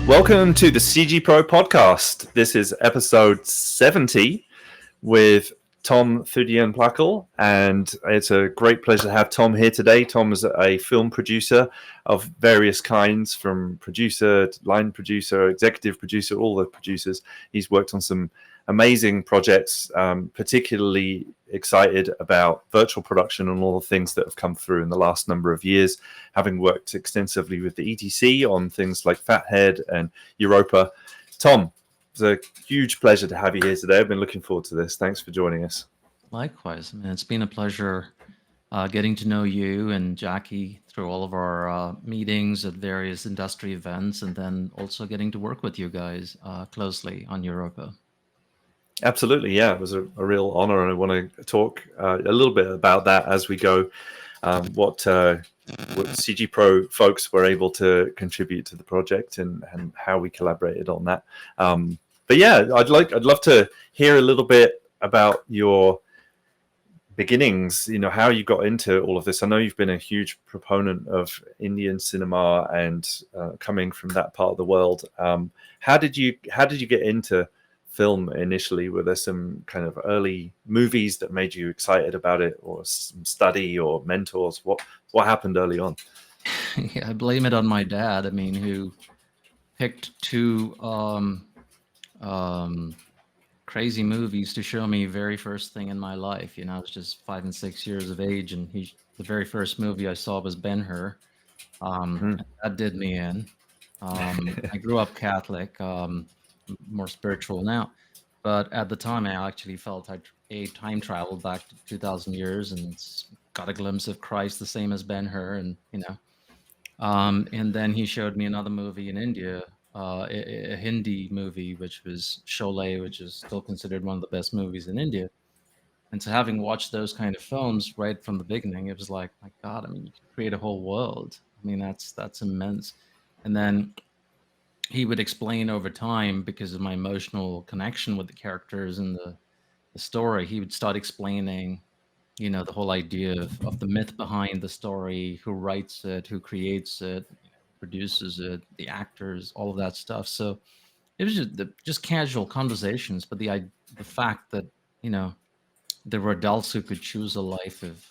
Welcome to the CG Pro podcast. This is episode 70 with Tom Thudyanplackal, and it's a great pleasure to have Tom here today. Tom is a film producer of various kinds, from producer, line producer, executive producer, all the producers. He's worked on some amazing projects, particularly excited about virtual production and all the things that have come through in the last number of years, having worked extensively with the ETC on things like Fathead and Europa. Tom, it's a huge pleasure to have you here today. I've been looking forward to this. Thanks for joining us. Likewise, man. It's been a pleasure getting to know you and Jackie through all of our meetings at various industry events, and then also getting to work with you guys closely on Europa. Absolutely, yeah. It was a real honor, and I want to talk a little bit about that as we go. What CG Pro folks were able to contribute to the project and how we collaborated on that. But yeah, I'd love to hear a little bit about your beginnings. You know, how you got into all of this. I know you've been a huge proponent of Indian cinema and coming from that part of the world. How did you get into film initially? Were there some kind of early movies that made you excited about it, or some study or mentors? What happened early on? Yeah, I blame it on my dad. I mean, who picked two crazy movies to show me very first thing in my life. You know, I was just 5 and 6 years of age, and the very first movie I saw was Ben-Hur. That did me in. I grew up Catholic, more spiritual now, but at the time I actually felt I time traveled back to 2,000 years and got a glimpse of Christ, the same as Ben-Hur, and and then he showed me another movie in India, a Hindi movie, which was Sholay, which is still considered one of the best movies in India. And so, having watched those kind of films right from the beginning, it was like, my God, I mean, you can create a whole world. I mean, that's immense. And then he would explain over time, because of my emotional connection with the characters and the story, he would start explaining, the whole idea of the myth behind the story, who writes it, who creates it, produces it, the actors, all of that stuff. So it was just casual conversations, but the fact that there were adults who could choose a life of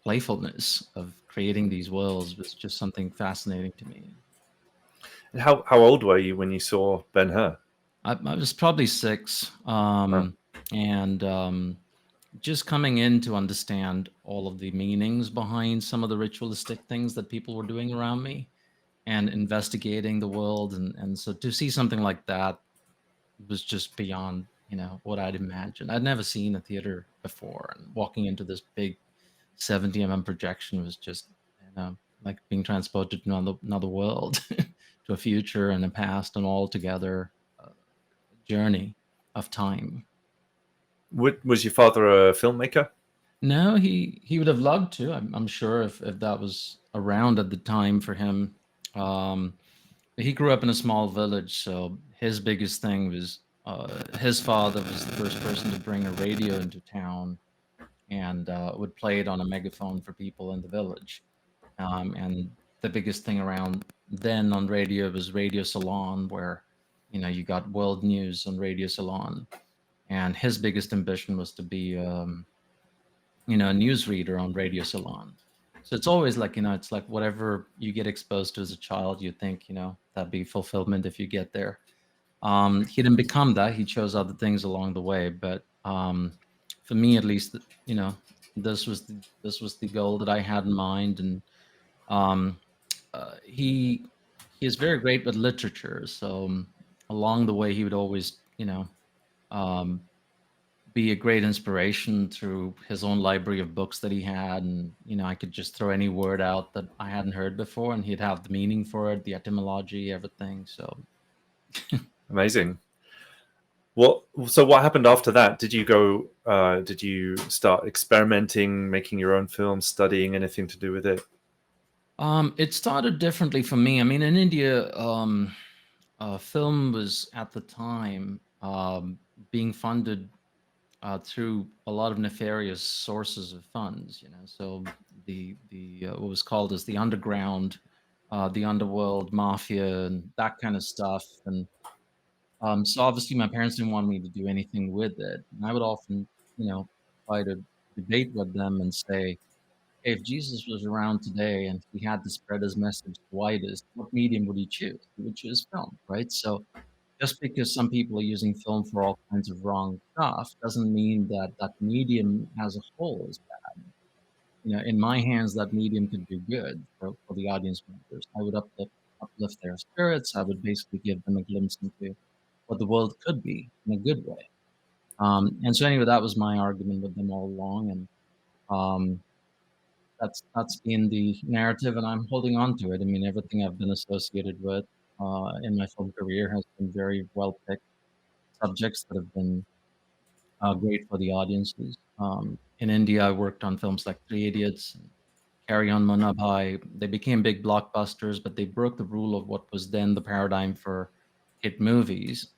playfulness, of creating these worlds, was just something fascinating to me. And how old were you when you saw Ben-Hur? I was probably 6, and just coming in to understand all of the meanings behind some of the ritualistic things that people were doing around me, and investigating the world, and so to see something like that was just beyond what I'd imagined. I'd never seen a theater before, and walking into this big 70 projection was just like being transported to another world, to a future and a past, and all together journey of time. Was your father a filmmaker? No, he would have loved to. I'm sure if that was around at the time for him. He grew up in a small village, so his biggest thing was his father was the first person to bring a radio into town, and would play it on a megaphone for people in the village. And the biggest thing around then on radio was Radio Salon, where you got world news on Radio Salon. And his biggest ambition was to be a newsreader on Radio Salon. So it's always like, it's like whatever you get exposed to as a child, you think, that'd be fulfillment if you get there. He didn't become that. He chose other things along the way. But for me, at least, this was the goal that I had in mind. And he is very great with literature. So along the way, he would always, um, be a great inspiration through his own library of books that he had. And I could just throw any word out that I hadn't heard before, and he'd have the meaning for it, the etymology, everything. So Amazing. So what happened after that? Did you start experimenting, making your own films, studying anything to do with it? it started differently for me. I mean, in India, film was at the time being funded through a lot of nefarious sources of funds. So the what was called as the underground the underworld, mafia, and that kind of stuff. And so obviously my parents didn't want me to do anything with it. And I would often, try to debate with them and say, "Hey, if Jesus was around today and he had to spread his message the widest, what medium would he choose? He would choose film, right?" So just because some people are using film for all kinds of wrong stuff doesn't mean that that medium as a whole is bad. In my hands, that medium could do good for the audience members. I would uplift their spirits. I would basically give them a glimpse into what the world could be in a good way. And so anyway, that was my argument with them all along, and um, that's been the narrative, and I'm holding on to it. I mean, everything I've been associated with in my film career has been very well picked subjects that have been great for the audiences. In India, I worked on films like Three Idiots and Carry On Munna Bhai. They became big blockbusters, but they broke the rule of what was then the paradigm for hit movies,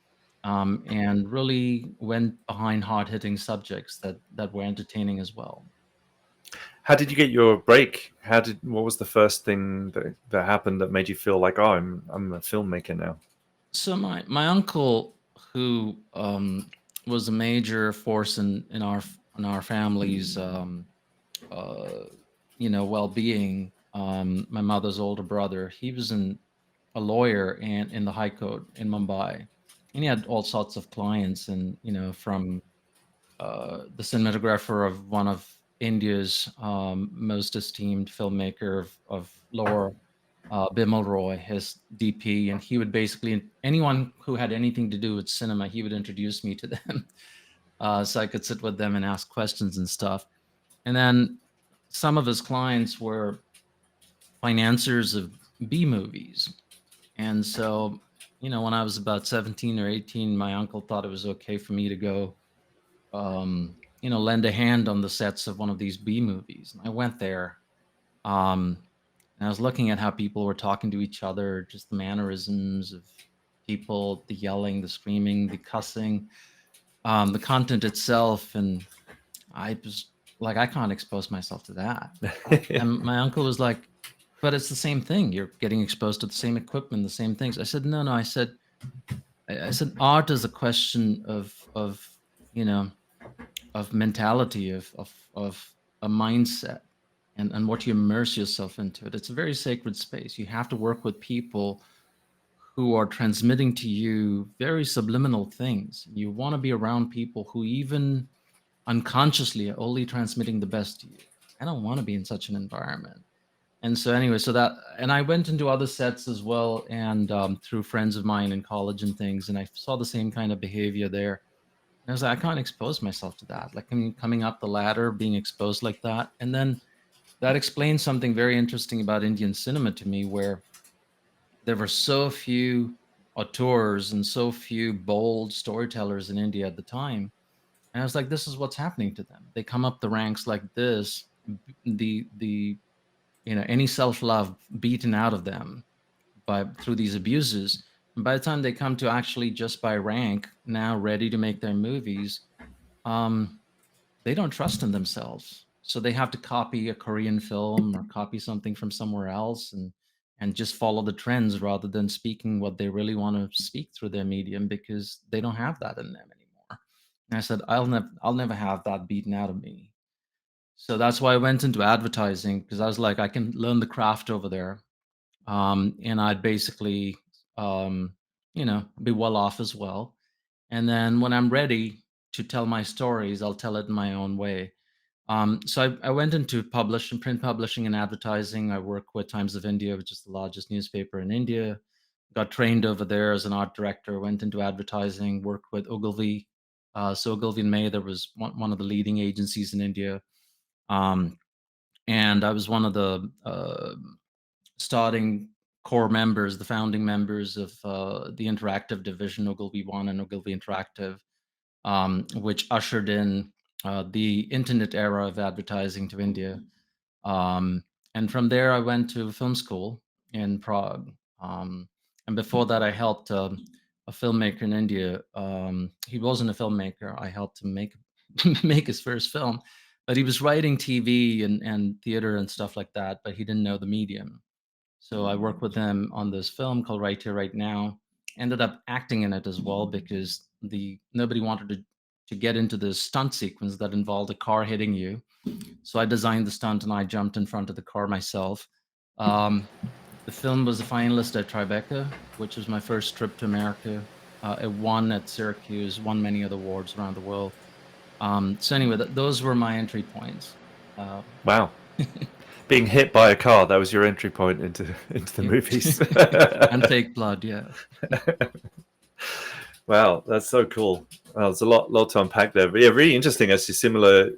and really went behind hard-hitting subjects that were entertaining as well. How did you get your break? What was the first thing that happened that made you feel like, oh, I'm a filmmaker now? So my uncle, who was a major force in our family's uh, well-being, my mother's older brother, he was a lawyer and in the High Court in Mumbai, and he had all sorts of clients, and from the cinematographer of one of India's most esteemed filmmaker of lore, Bimal Roy, his DP, and he would basically anyone who had anything to do with cinema, he would introduce me to them, so I could sit with them and ask questions and stuff. And then some of his clients were financiers of B movies, and so when I was about 17 or 18, my uncle thought it was okay for me to go lend a hand on the sets of one of these B movies. And I went there, um, and I was looking at how people were talking to each other, just the mannerisms of people, the yelling, the screaming, the cussing, the content itself, and I was like, I can't expose myself to that. And my uncle was like, "But it's the same thing. You're getting exposed to the same equipment, the same things." I said, "No, no." I said, art is a question of you know of mentality, of a mindset, and what you immerse yourself into it. It's a very sacred space. You have to work with people who are transmitting to you very subliminal things. You want to be around people who even unconsciously are only transmitting the best to you. I don't want to be in such an environment. And so anyway, and I went into other sets as well, and through friends of mine in college and things, and I saw the same kind of behavior there. And I was like, I can't expose myself to that. Like, coming up the ladder, being exposed like that. And then that explains something very interesting about Indian cinema to me, where there were so few auteurs and so few bold storytellers in India at the time. And I was like, this is what's happening to them. They come up the ranks like this, the any self-love beaten out of them through these abuses. And by the time they come to actually just by rank, now ready to make their movies, um, they don't trust in themselves. So they have to copy a Korean film or copy something from somewhere else, and just follow the trends rather than speaking what they really want to speak through their medium, because they don't have that in them anymore. And I said, I'll never have that beaten out of me. So that's why I went into advertising, because I was like, I can learn the craft over there, and I'd basically, be well off as well. And then when I'm ready to tell my stories, I'll tell it in my own way. So I went into print publishing and advertising. I work with Times of India, which is the largest newspaper in India. Got trained over there as an art director. Went into advertising. Worked with Ogilvy. So Ogilvy and May, there was one of the leading agencies in India, um, and I was one of the starting core members, the founding members of the interactive division, Ogilvy One and Ogilvy Interactive, which ushered in the internet era of advertising to India. Um, and from there, I went to film school in Prague. And before that, I helped a filmmaker in India. He wasn't a filmmaker. I helped him make make his first film, but he was writing TV and theater and stuff like that. But he didn't know the medium. So I worked with him on this film called Right Here, Right Now. Ended up acting in it as well because the nobody wanted to get into this stunt sequence that involved a car hitting you. So I designed the stunt and I jumped in front of the car myself. Um, the film was a finalist at Tribeca, which was my first trip to America. It won at Syracuse, won many other awards around the world. So anyway, those were my entry points. Wow. Being hit by a car, that was your entry point into the movies. And take blood, yeah. Wow, that's so cool. Well, there's a lot to unpack there. But yeah, really interesting. It's a similar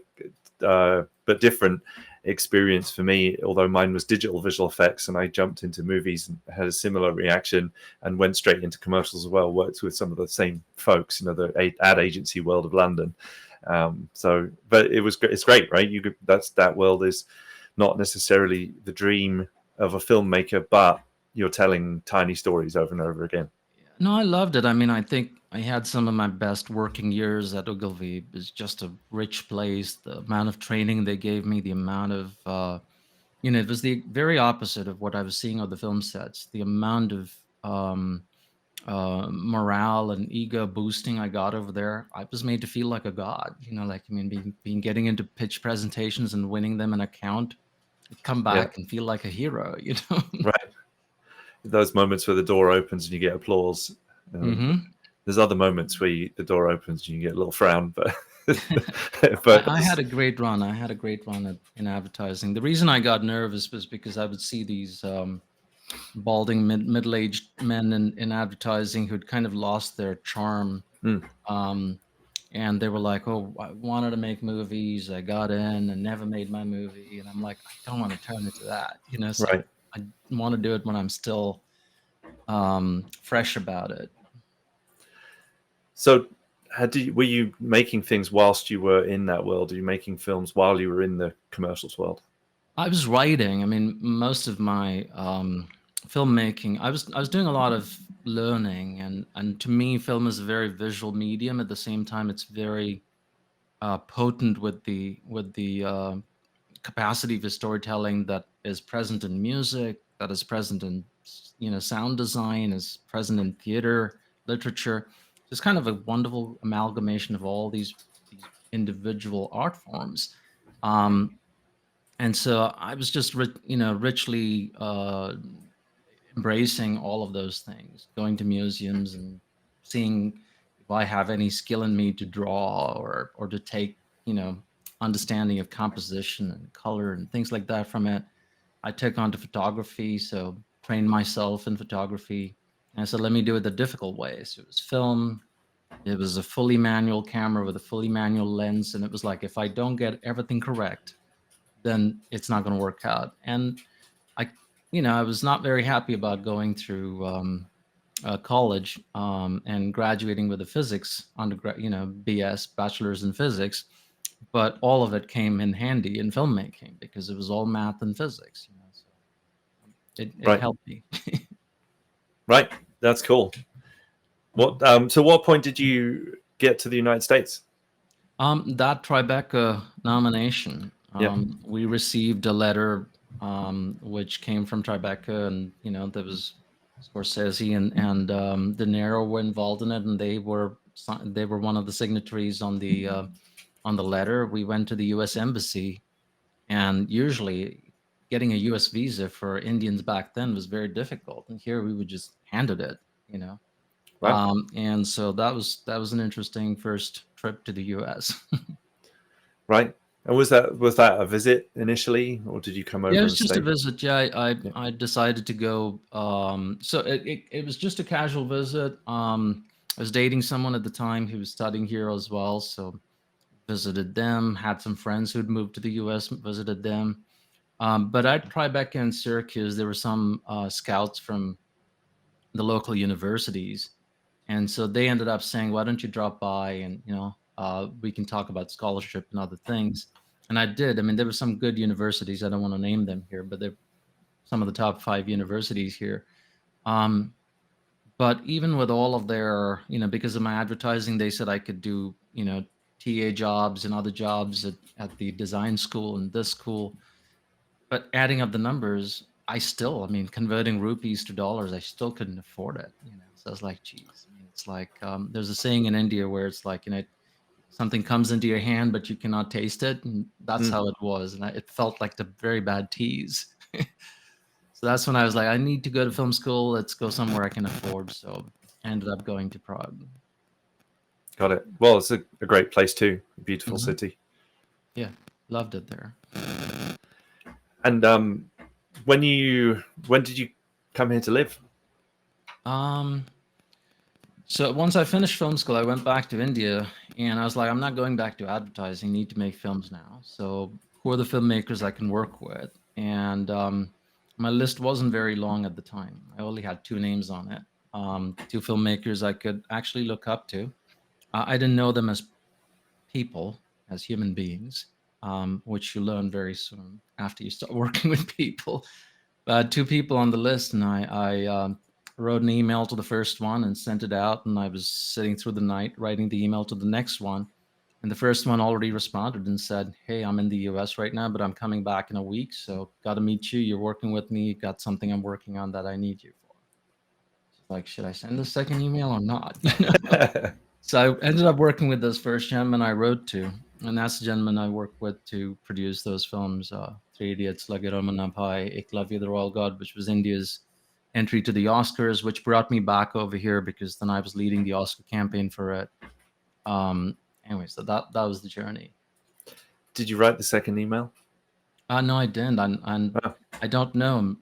but different experience for me, although mine was digital visual effects, and I jumped into movies and had a similar reaction and went straight into commercials as well. Worked with some of the same folks, the ad agency world of London. But it's great, right? That world is not necessarily the dream of a filmmaker, but you're telling tiny stories over and over again. No, I loved it. I mean, I think I had some of my best working years at Ogilvy. It's just a rich place. The amount of training they gave me, the amount of, it was the very opposite of what I was seeing on the film sets. The amount of morale and ego boosting I got over there, I was made to feel like a god. Being getting into pitch presentations and winning them an account, come back and feel like a hero. Right. Those moments where the door opens and you get applause. There's other moments where the door opens and you get a little frown, but I had a great run. I had a great run in advertising. The reason I got nervous was because I would see these balding middle-aged men in advertising who'd kind of lost their charm. And they were like, "Oh, I wanted to make movies. I got in and never made my movie." And I'm like, I don't want to turn into that, So right. I want to do it when I'm still fresh about it. So were you making things whilst you were in that world? Are you making films while you were in the commercials world? I was writing. I mean, most of my filmmaking, I was doing a lot of learning, and to me, film is a very visual medium. At the same time, it's very potent with the capacity for storytelling that is present in music, that is present in sound design, is present in theater, literature. It's kind of a wonderful amalgamation of all these individual art forms. And so I was just richly embracing all of those things, going to museums and seeing if I have any skill in me to draw or to take understanding of composition and color and things like that from it. I took on to photography, so trained myself in photography. And I said, let me do it the difficult way. So it was film. It was a fully manual camera with a fully manual lens. And it was like, if I don't get everything correct, then it's not going to work out. And I was not very happy about going through college and graduating with a physics undergrad, BS, bachelor's in physics. But all of it came in handy in filmmaking because it was all math and physics. So it helped me. Right, that's cool. So what point did you get to the United States? That Tribeca nomination. We received a letter which came from Tribeca, and there was Scorsese and De Niro were involved in it, and they were one of the signatories on the letter. We went to the U.S. Embassy, and usually getting a U.S. visa for Indians back then was very difficult, and here we were just handed it, Wow. And so that was an interesting first trip to the U.S. Right. And was that a visit initially, or did you come over? Yeah, it was just a visit. Yeah, I decided to go. So it was just a casual visit. I was dating someone at the time who was studying here as well, so visited them. Had some friends who'd moved to the U.S., visited them. But at Tribeca and Syracuse, there were some scouts from the local universities, and so they ended up saying, "Why don't you drop by and we can talk about scholarship and other things." And I did. I mean, there were some good universities. I don't want to name them here, but they're some of the top 5 universities here. But even with all of their, because of my advertising, they said I could do, TA jobs and other jobs at the design school and this school. But adding up the numbers, I mean, converting rupees to dollars, I still couldn't afford it. So I was like, geez. I mean, it's like there's a saying in India where it's like, something comes into your hand, but you cannot taste it, and that's how it was. And it felt like the very bad tease. So that's when I was like, I need to go to film school. Let's go somewhere I can afford. So I ended up going to Prague. Got it. Well, it's a great place too. A beautiful city. Yeah, loved it there. And when did you come here to live? So once I finished film school, I went back to India, and I was like, I'm not going back to advertising. I need to make films now. So who are the filmmakers I can work with? And my list wasn't very long at the time. I only had 2 names on it. 2 filmmakers I could actually look up to. I didn't know them as people, as human beings, which you learn very soon after you start working with people. But 2 people on the list, and I wrote an email to the first one and sent it out, and I was sitting through the night writing the email to the next one, and the first one already responded and said, hey, I'm in the US right now, but I'm coming back in a week, so got to meet you. You're working with me. You got something I'm working on that I need you for. It's like, should I send the second email or not? So I ended up working with this first gentleman I wrote to, and that's the gentleman I worked with to produce those films, Three Idiots, Lage Ramanabhai, Ik Love You, The Royal God, which was India's entry to the Oscars, which brought me back over here because then I was leading the Oscar campaign for it. Anyway, so that was the journey. Did you write the second email? No, I didn't, and I don't know.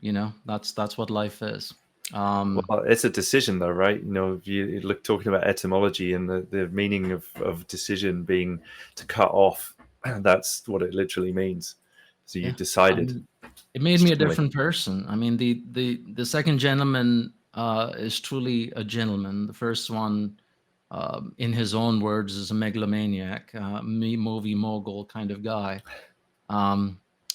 That's what life is. Well, it's a decision, though, right? If you look talking about etymology and the meaning of decision being to cut off, that's what it literally means. So you decided. It made me a different person. I mean, the second gentleman is truly a gentleman. The first one, in his own words, is a megalomaniac, movie mogul kind of guy.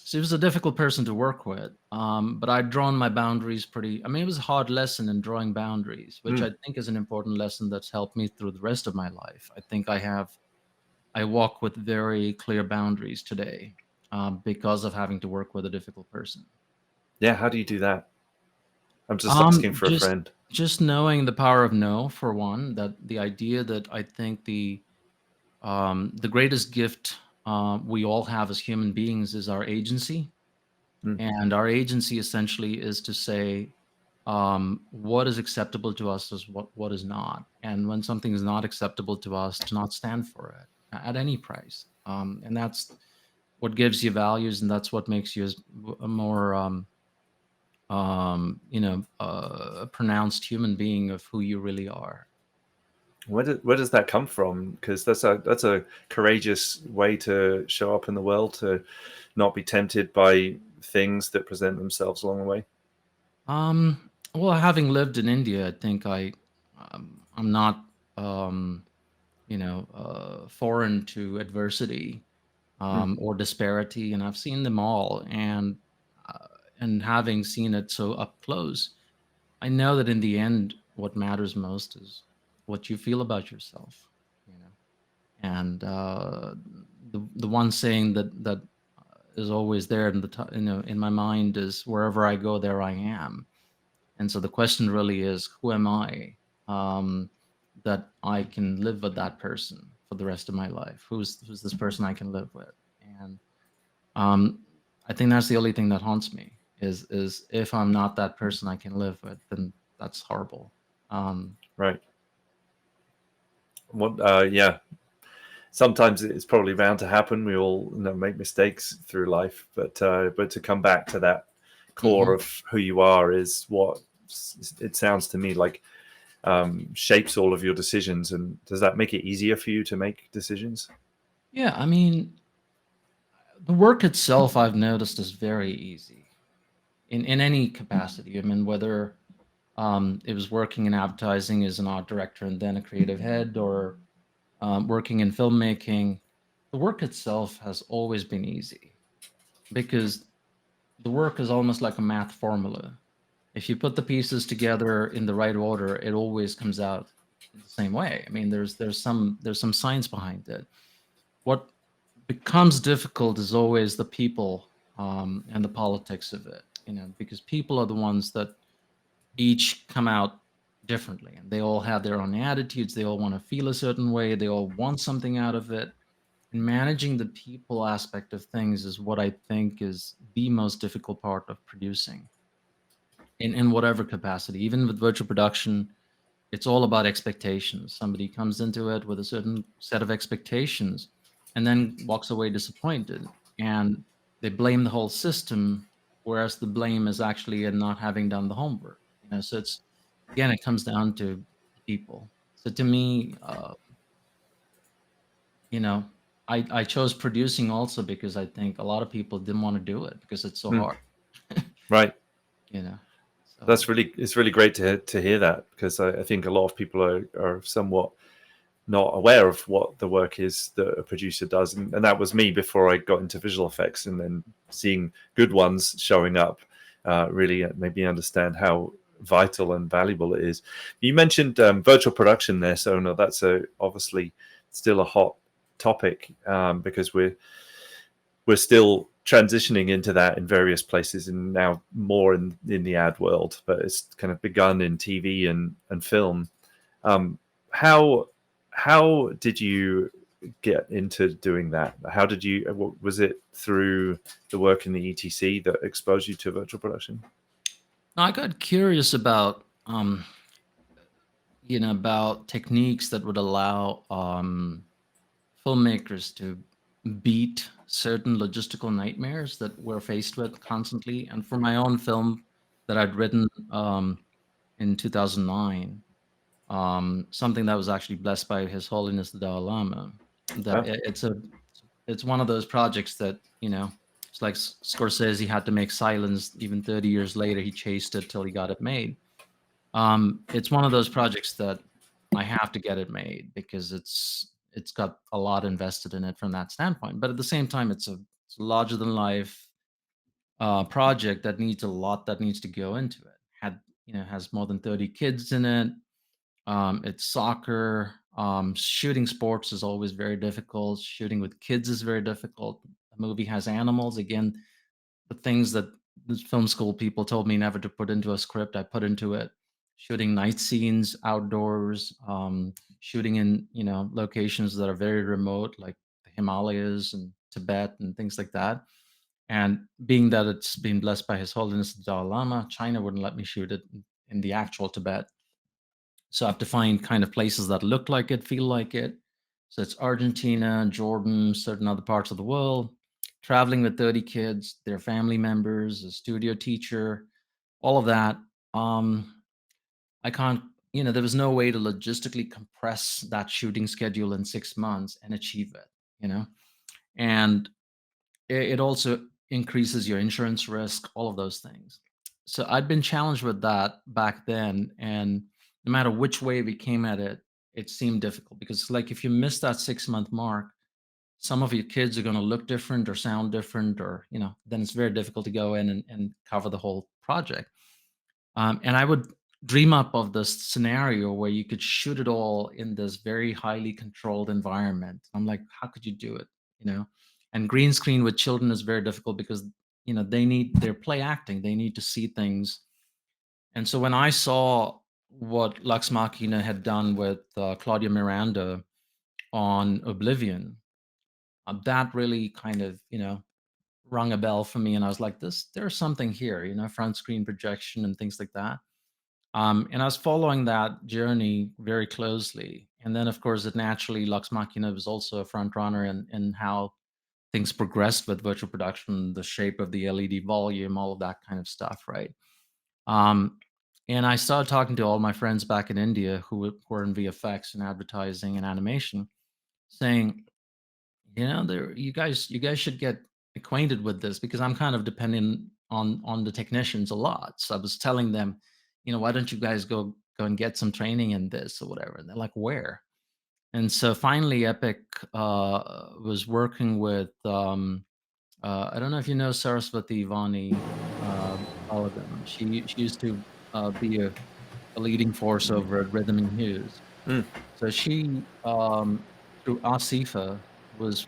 So he was a difficult person to work with, but I'd drawn my boundaries it was a hard lesson in drawing boundaries, which I think is an important lesson that's helped me through the rest of my life. I think I walk with very clear boundaries today because of having to work with a difficult person. Yeah, how do you do that? I'm just asking for a friend. Just knowing the power of no, for one, that the idea that I think the greatest gift we all have as human beings is our agency. And our agency essentially is to say what is acceptable to us is what is not. And when something is not acceptable to us, to not stand for it at any price. And that's what gives you values, and that's what makes you a more a pronounced human being of who you really are. Where does that come from? Because that's a courageous way to show up in the world, to not be tempted by things that present themselves along the way. Well, having lived in India, I think I'm not foreign to adversity or disparity, and I've seen them all, and having seen it so up close, I know that in the end, what matters most is what you feel about yourself, and the one saying that is always there in my mind is, wherever I go, there I am. And so the question really is, who am I that I can live with that person for the rest of my life? Who's this person I can live with? And I think that's the only thing that haunts me is if I'm not that person I can live with, then that's horrible. Right. Yeah. Sometimes it's probably bound to happen. We all make mistakes through life, but to come back to that core of who you are is what it sounds to me like shapes all of your decisions. And does that make it easier for you to make decisions? Yeah, I mean, the work itself I've noticed is very easy in any capacity. I mean, whether it was working in advertising as an art director and then a creative head, or working in filmmaking, the work itself has always been easy because the work is almost like a math formula. If you put the pieces together in the right order, it always comes out the same way. I mean, there's some science behind it. What becomes difficult is always the people and the politics of it. because people are the ones that each come out differently, and they all have their own attitudes. They all want to feel a certain way. They all want something out of it. And managing the people aspect of things is what I think is the most difficult part of producing in whatever capacity. Even with virtual production, it's all about expectations. Somebody comes into it with a certain set of expectations and then walks away disappointed, and they blame the whole system, whereas the blame is actually in not having done the homework. So it's, again, it comes down to people. So to me, you know, I chose producing also because I think a lot of people didn't want to do it because it's so hard. Right. So It's really great to hear that, because I think a lot of people are somewhat not aware of what the work is that a producer does, and that was me before I got into visual effects, and then seeing good ones showing up really made me understand how vital and valuable it is. You mentioned virtual production there, so no, that's obviously still a hot topic, because we're still transitioning into that in various places, and now more in the ad world, but it's kind of begun in TV and film. How did you get into doing that? How did you, was it through the work in the ETC that exposed you to virtual production? I got curious about about techniques that would allow filmmakers to beat certain logistical nightmares that we're faced with constantly. And for my own film that I'd written in 2009, something that was actually blessed by His Holiness the Dalai Lama, that it's one of those projects that, it's like Scorsese had to make Silence. Even 30 years later, he chased it till he got it made. It's one of those projects that I have to get it made because it's got a lot invested in it from that standpoint. But at the same time, it's a larger than life project that needs a lot that needs to go into it. Has more than 30 kids in it. It's soccer. Shooting sports is always very difficult. Shooting with kids is very difficult. The movie has animals. Again, the things that the film school people told me never to put into a script, I put into it. Shooting night scenes outdoors, shooting in locations that are very remote, like the Himalayas and Tibet and things like that. And being that it's been blessed by His Holiness the Dalai Lama, China wouldn't let me shoot it in the actual Tibet. So I have to find kind of places that look like it, feel like it. So it's Argentina, Jordan, certain other parts of the world. Traveling with 30 kids, their family members, a studio teacher, all of that. I can't, there was no way to logistically compress that shooting schedule in 6 months and achieve it. And it also increases your insurance risk, all of those things. So I'd been challenged with that back then, and no matter which way we came at it, it seemed difficult because, like, if you miss that 6-month mark, some of your kids are going to look different or sound different, or then it's very difficult to go in and cover the whole project. And I would dream up of this scenario where you could shoot it all in this very highly controlled environment. I'm like, how could you do it? And green screen with children is very difficult because they're play acting. They need to see things. And so when I saw what Lux Machina had done with Claudio Miranda on Oblivion, that really kind of rung a bell for me. And I was like, there's something here, front screen projection and things like that. And I was following that journey very closely. And then, of course, it naturally, Lux Machina was also a front runner in how things progressed with virtual production, the shape of the LED volume, all of that kind of stuff, right? And I started talking to all my friends back in India who were in VFX and advertising and animation, saying, you guys should get acquainted with this because I'm kind of dependent on the technicians a lot. So I was telling them, why don't you guys go and get some training in this or whatever? And they're like, where? And so finally, Epic was working with I don't know if you know Saraswati Vani Paladin. She used to be a leading force over at Rhythm and Hues. So she, through Asifa, was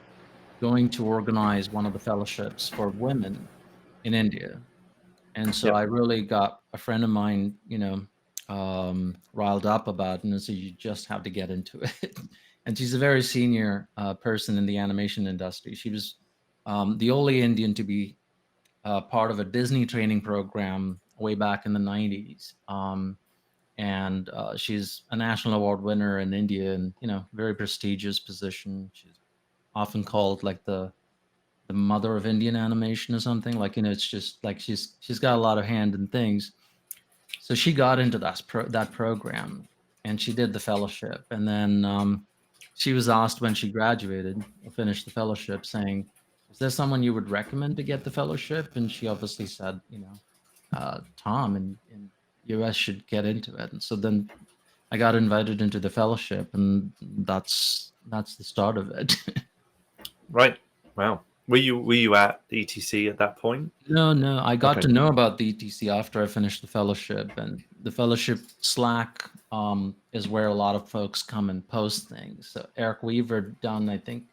going to organize one of the fellowships for women in India. And so Yep. I really got a friend of mine, riled up about it, and so you just have to get into it. And she's a very senior person in the animation industry. She was the only Indian to be part of a Disney training program way back in the 90s. And she's a national award winner in India, and very prestigious position. She's often called like the mother of Indian animation or something. Like it's just like she's got a lot of hand in things. So she got into that program, and she did the fellowship, and then she was asked when she graduated or finished the fellowship, saying, "Is there someone you would recommend to get the fellowship?" And she obviously said, Tom in US should get into it. And so then I got invited into the fellowship, and that's the start of it. Right. Wow. Were you at ETC at that point? No, I got Okay. to know about the ETC after I finished the fellowship, and the fellowship Slack is where a lot of folks come and post things. So Eric Weaver done, I think,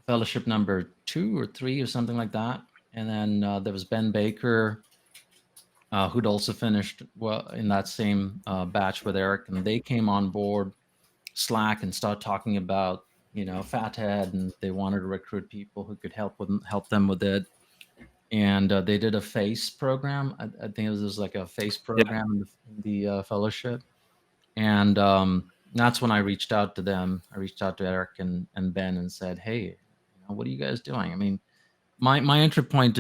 fellowship number 2 or 3 or something like that, and then there was Ben Baker, who'd also finished in that same batch with Eric, and they came on board Slack and started talking about Fathead, and they wanted to recruit people who could help them with it. And they did a FACE program. I think it was like a FACE program in the fellowship, and that's when I reached out to them. I reached out to Eric and Ben and said, "Hey, what are you guys doing?" I mean, my entry point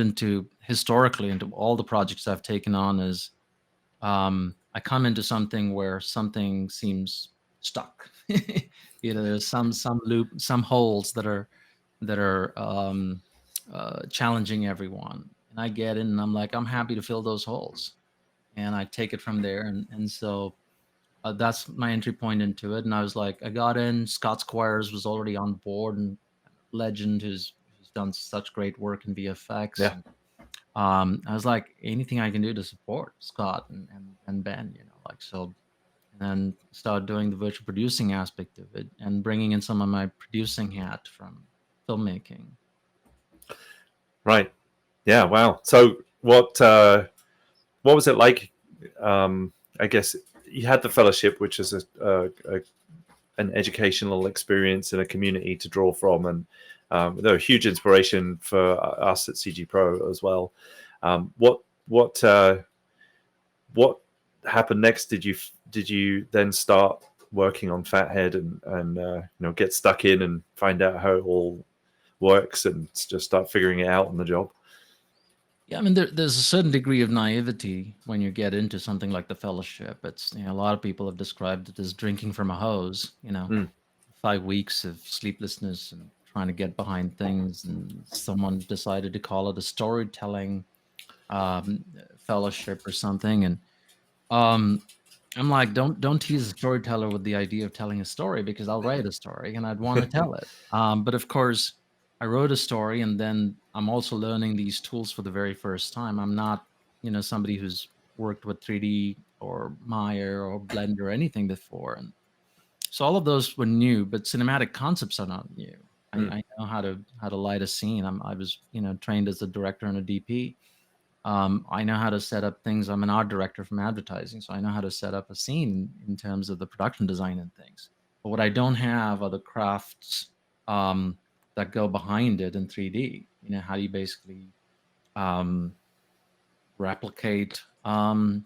historically into all the projects I've taken on is I come into something where something seems stuck. There's some loop, some holes that are challenging everyone, and I get in, and I'm like, I'm happy to fill those holes, and I take it from there. And so that's my entry point into it. And I was like, I got in. Scott Squires was already on board, and legend who's done such great work in VFX. Yeah. And, I was like, anything I can do to support Scott and Ben, like so. And then started doing the virtual producing aspect of it and bringing in some of my producing hat from filmmaking. Right. Yeah. Wow. So what was it like? I guess you had the fellowship, which is an educational experience and a community to draw from, and they're a huge inspiration for us at CG Pro as well. What happened next? Did you then start working on Fathead and get stuck in and find out how it all works and just start figuring it out on the job? Yeah, I mean, there's a certain degree of naivety when you get into something like the fellowship. It's a lot of people have described it as drinking from a hose. 5 weeks of sleeplessness and trying to get behind things, and someone decided to call it a storytelling fellowship or something. And I'm like, don't tease a storyteller with the idea of telling a story, because I'll write a story and I'd want to tell it. But of course, I wrote a story, and then I'm also learning these tools for the very first time. I'm not, somebody who's worked with 3D or Maya or Blender or anything before. And so all of those were new, but cinematic concepts are not new. I know how to light a scene. I was, trained as a director and a DP. I know how to set up things. I'm an art director from advertising, so I know how to set up a scene in terms of the production design and things. But what I don't have are the crafts that go behind it in 3D. How do you basically replicate, a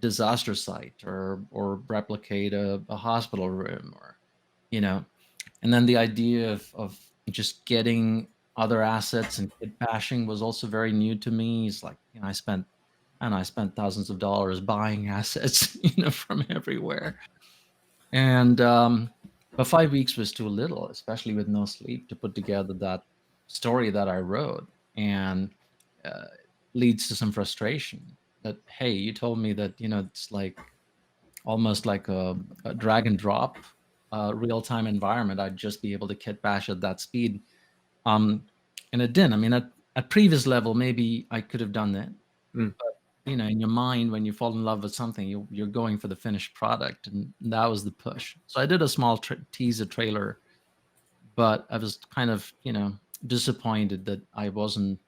disaster site, or replicate a hospital room, or, and then the idea of just getting other assets and kit bashing was also very new to me. It's like, I spent thousands of dollars buying assets, from everywhere. And but 5 weeks was too little, especially with no sleep, to put together that story that I wrote, and leads to some frustration. That, hey, you told me that it's like almost like a drag and drop real-time environment. I'd just be able to kit bash at that speed. And it didn't. I mean, at previous level, maybe I could have done that. But, in your mind, when you fall in love with something, you're going for the finished product, and that was the push. So I did a small teaser trailer, but I was kind of, disappointed that I wasn't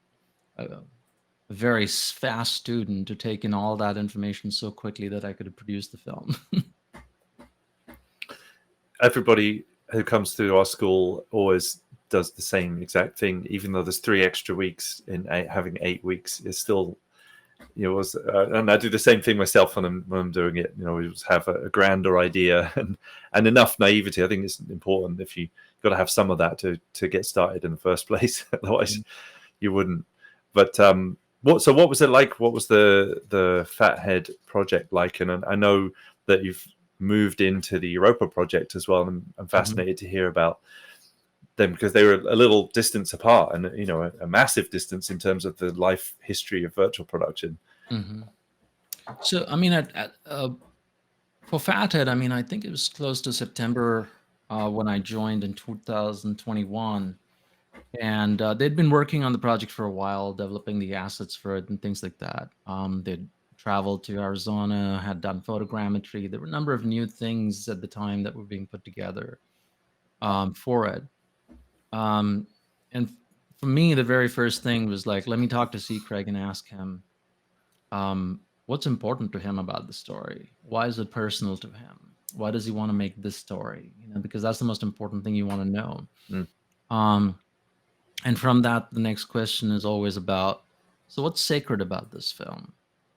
a very fast student to take in all that information so quickly that I could produce the film. Everybody who comes through our school always does the same exact thing, even though there's 3 extra weeks in having 8 weeks is still, and I do the same thing myself when I'm doing it. We just have a grander idea and enough naivety. I think it's important if you got to have some of that to get started in the first place. Otherwise, you wouldn't. But what was it like? What was the Fathead project like? And I know that you've moved into the Europa project as well, and I'm fascinated to hear about them because they were a little distance apart, and a massive distance in terms of the life history of virtual production. So I mean, for Fathead, I mean, I think it was close to September when I joined in 2021, and they'd been working on the project for a while, developing the assets for it and things like that. They'd traveled to Arizona, had done photogrammetry. There were a number of new things at the time that were being put together for it. And for me, the very first thing was like, let me talk to C. Craig and ask him what's important to him about the story. Why is it personal to him? Why does he want to make this story? Because that's the most important thing you want to know. And from that, the next question is always about, so what's sacred about this film?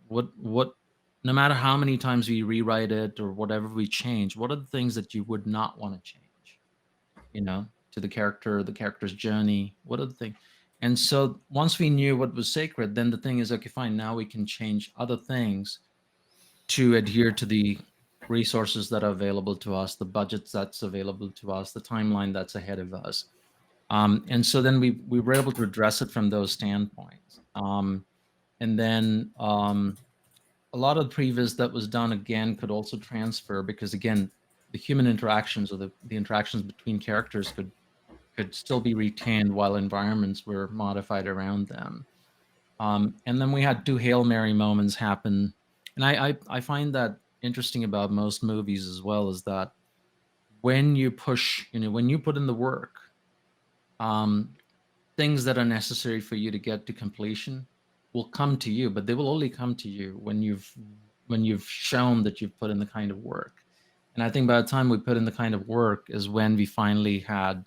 What, no matter how many times we rewrite it or whatever we change, what are the things that you would not want to change, to the character's journey? What are the things? And so once we knew what was sacred, then the thing is, okay, fine, now we can change other things to adhere to the resources that are available to us, the budgets that's available to us, the timeline that's ahead of us. And so then we were able to address it from those standpoints. And then a lot of the previs that was done again could also transfer, because again, the human interactions or the interactions between characters could still be retained while environments were modified around them. And then we had 2 Hail Mary moments happen. And I find that interesting about most movies as well, is that when you push, when you put in the work, things that are necessary for you to get to completion will come to you, but they will only come to you when you've shown that you've put in the kind of work. And I think by the time we put in the kind of work is when we finally had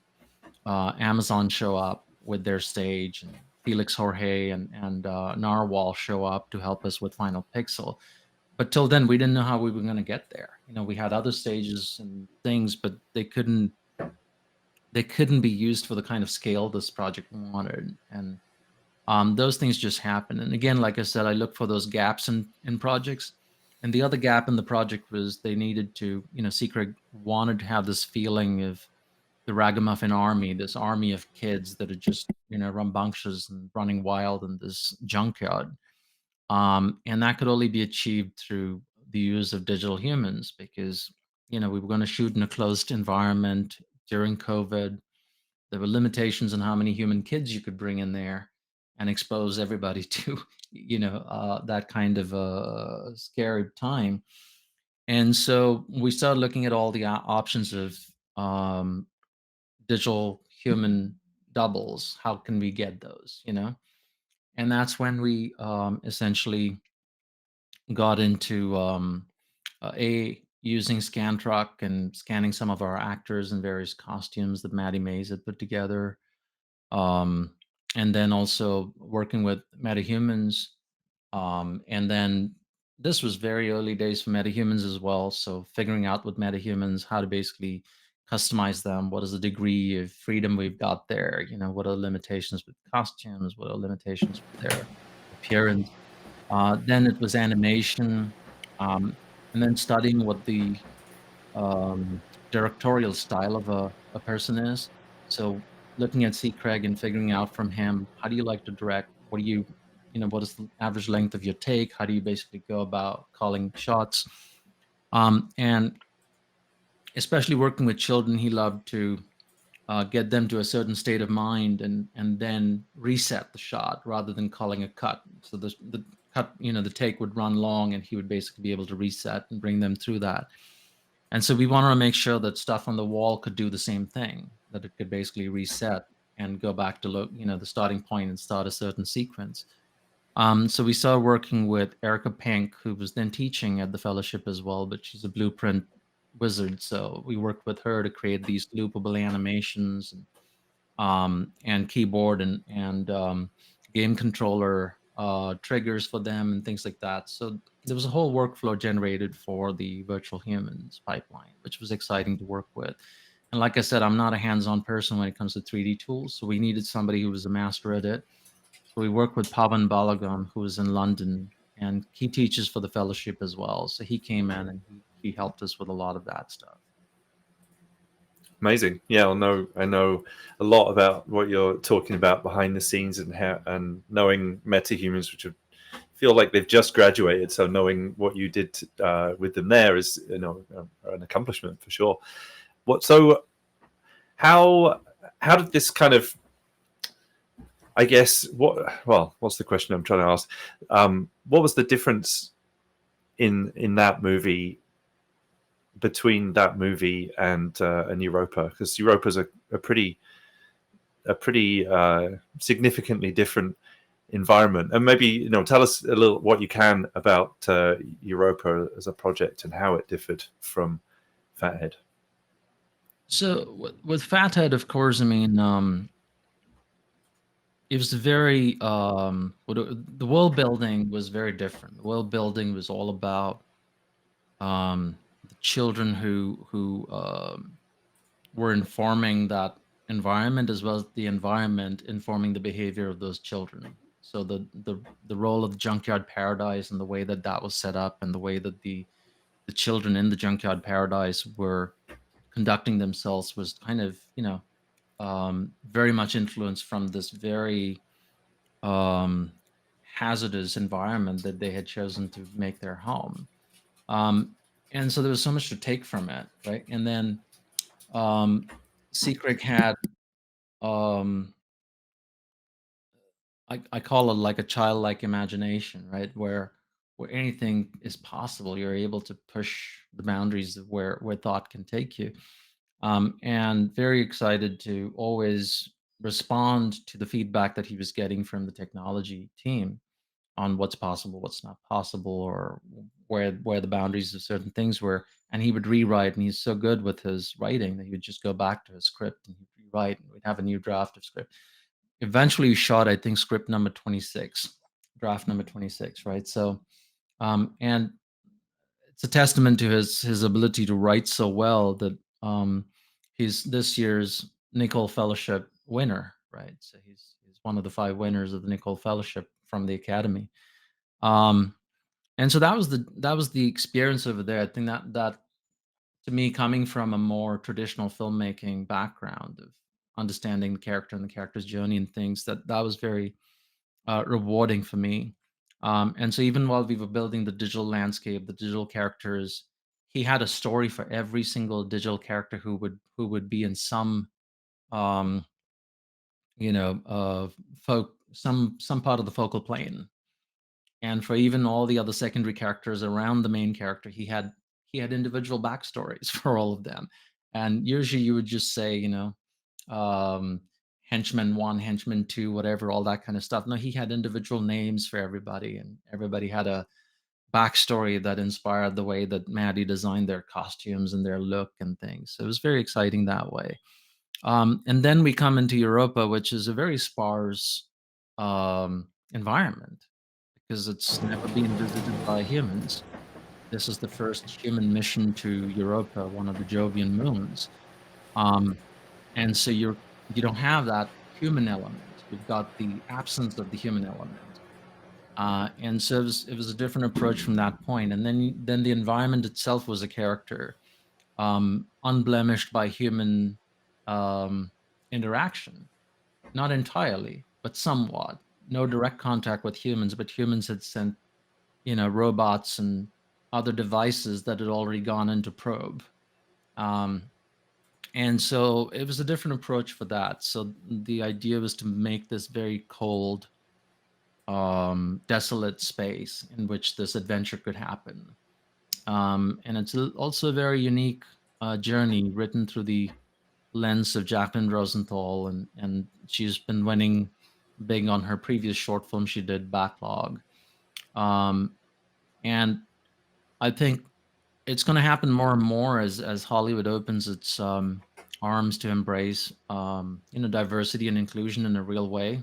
Amazon show up with their stage, and Felix Jorge and Narwhal show up to help us with Final Pixel. But till then, we didn't know how we were going to get there. We had other stages and things, but they couldn't be used for the kind of scale this project wanted. And those things just happen. And again, like I said, I look for those gaps in projects. And the other gap in the project was they needed to, C. Craig wanted to have this feeling of the ragamuffin army, this army of kids that are just, rambunctious and running wild in this junkyard. And that could only be achieved through the use of digital humans, because, we were going to shoot in a closed environment during COVID. There were limitations on how many human kids you could bring in there and expose everybody to, that kind of a scary time. And so we started looking at all the options of digital human doubles. How can we get those, And that's when we essentially got into using ScanTruck and scanning some of our actors in various costumes that Maddie Mays had put together. And then also working with MetaHumans. And then this was very early days for MetaHumans as well. So figuring out with MetaHumans how to basically customize them. What is the degree of freedom we've got there? What are the limitations with costumes? What are limitations with their appearance? Then it was animation. And then studying what the directorial style of a person is. So looking at C. Craig and figuring out from him, how do you like to direct? What do you, what is the average length of your take? How do you basically go about calling shots? And especially working with children, he loved to get them to a certain state of mind and then reset the shot rather than calling a cut. So the cut, the take would run long, and he would basically be able to reset and bring them through that. And so we wanted to make sure that stuff on the wall could do the same thing, that it could basically reset and go back to the starting point and start a certain sequence. So we started working with Erica Pink, who was then teaching at the fellowship as well, but she's a blueprint wizard. So we worked with her to create these loopable animations and keyboard and game controller triggers for them and things like that. So there was a whole workflow generated for the virtual humans pipeline, which was exciting to work with. And like I said, I'm not a hands-on person when it comes to 3D tools, so we needed somebody who was a master at it. So we worked with Pavan Balagon, who was in London, and he teaches for the fellowship as well. So he came in and he helped us with a lot of that stuff. Amazing. Yeah, I know a lot about what you're talking about behind the scenes and knowing metahumans, which feel like they've just graduated. So knowing what you did with them there is, an accomplishment for sure. How did this kind of, I guess, what's the question I'm trying to ask? What was the difference in that movie between that movie and Europa? Because Europa's a pretty significantly different environment. And maybe tell us a little what you can about Europa as a project and how it differed from Fathead. So with Fathead, of course, I mean, it was very the world building was very different. The world building was all about the children who were informing that environment, as well as the environment informing the behavior of those children. So the role of the junkyard paradise and the way that that was set up, and the way that the children in the junkyard paradise were conducting themselves was kind of very much influenced from this very hazardous environment that they had chosen to make their home. And so there was so much to take from it, right? And then Secret had I call it like a childlike imagination, right? Where anything is possible. You're able to push the boundaries of where thought can take you. And very excited to always respond to the feedback that he was getting from the technology team on what's possible, what's not possible, or where the boundaries of certain things were. And he would rewrite, and he's so good with his writing that he would just go back to his script and he'd rewrite, and we'd have a new draft of script. Eventually, we shot, I think, script number 26, draft number 26, right? So, and it's a testament to his ability to write so well that he's this year's Nicole Fellowship winner, right? So he's one of the 5 winners of the Nicole Fellowship from the Academy. And so that was the experience over there. I think that to me, coming from a more traditional filmmaking background of understanding the character and the character's journey and things, that was very rewarding for me. And so even while we were building the digital landscape, the digital characters, he had a story for every single digital character who would be in some um, some part of the focal plane. And for even all the other secondary characters around the main character, he had individual backstories for all of them. And usually you would just say, um, henchman 1, henchman 2, whatever, all that kind of stuff. No, he had individual names for everybody, and everybody had a backstory that inspired the way that Maddie designed their costumes and their look and things. So it was very exciting that way. And then we come into Europa, which is a very sparse environment because it's never been visited by humans. This is the first human mission to Europa, one of the Jovian moons. Um, and so you don't have that human element. You've got the absence of the human element. And so it was a different approach from that point. And then the environment itself was a character, unblemished by human interaction. Not entirely, but somewhat. No direct contact with humans, but humans had sent, robots and other devices that had already gone into probe. And so it was a different approach for that. So the idea was to make this very cold, desolate space in which this adventure could happen. And it's also a very unique journey written through the lens of Jacqueline Rosenthal, and she's been winning big on her previous short film she did, Backlog. And I think it's going to happen more and more as Hollywood opens its arms to embrace diversity and inclusion in a real way.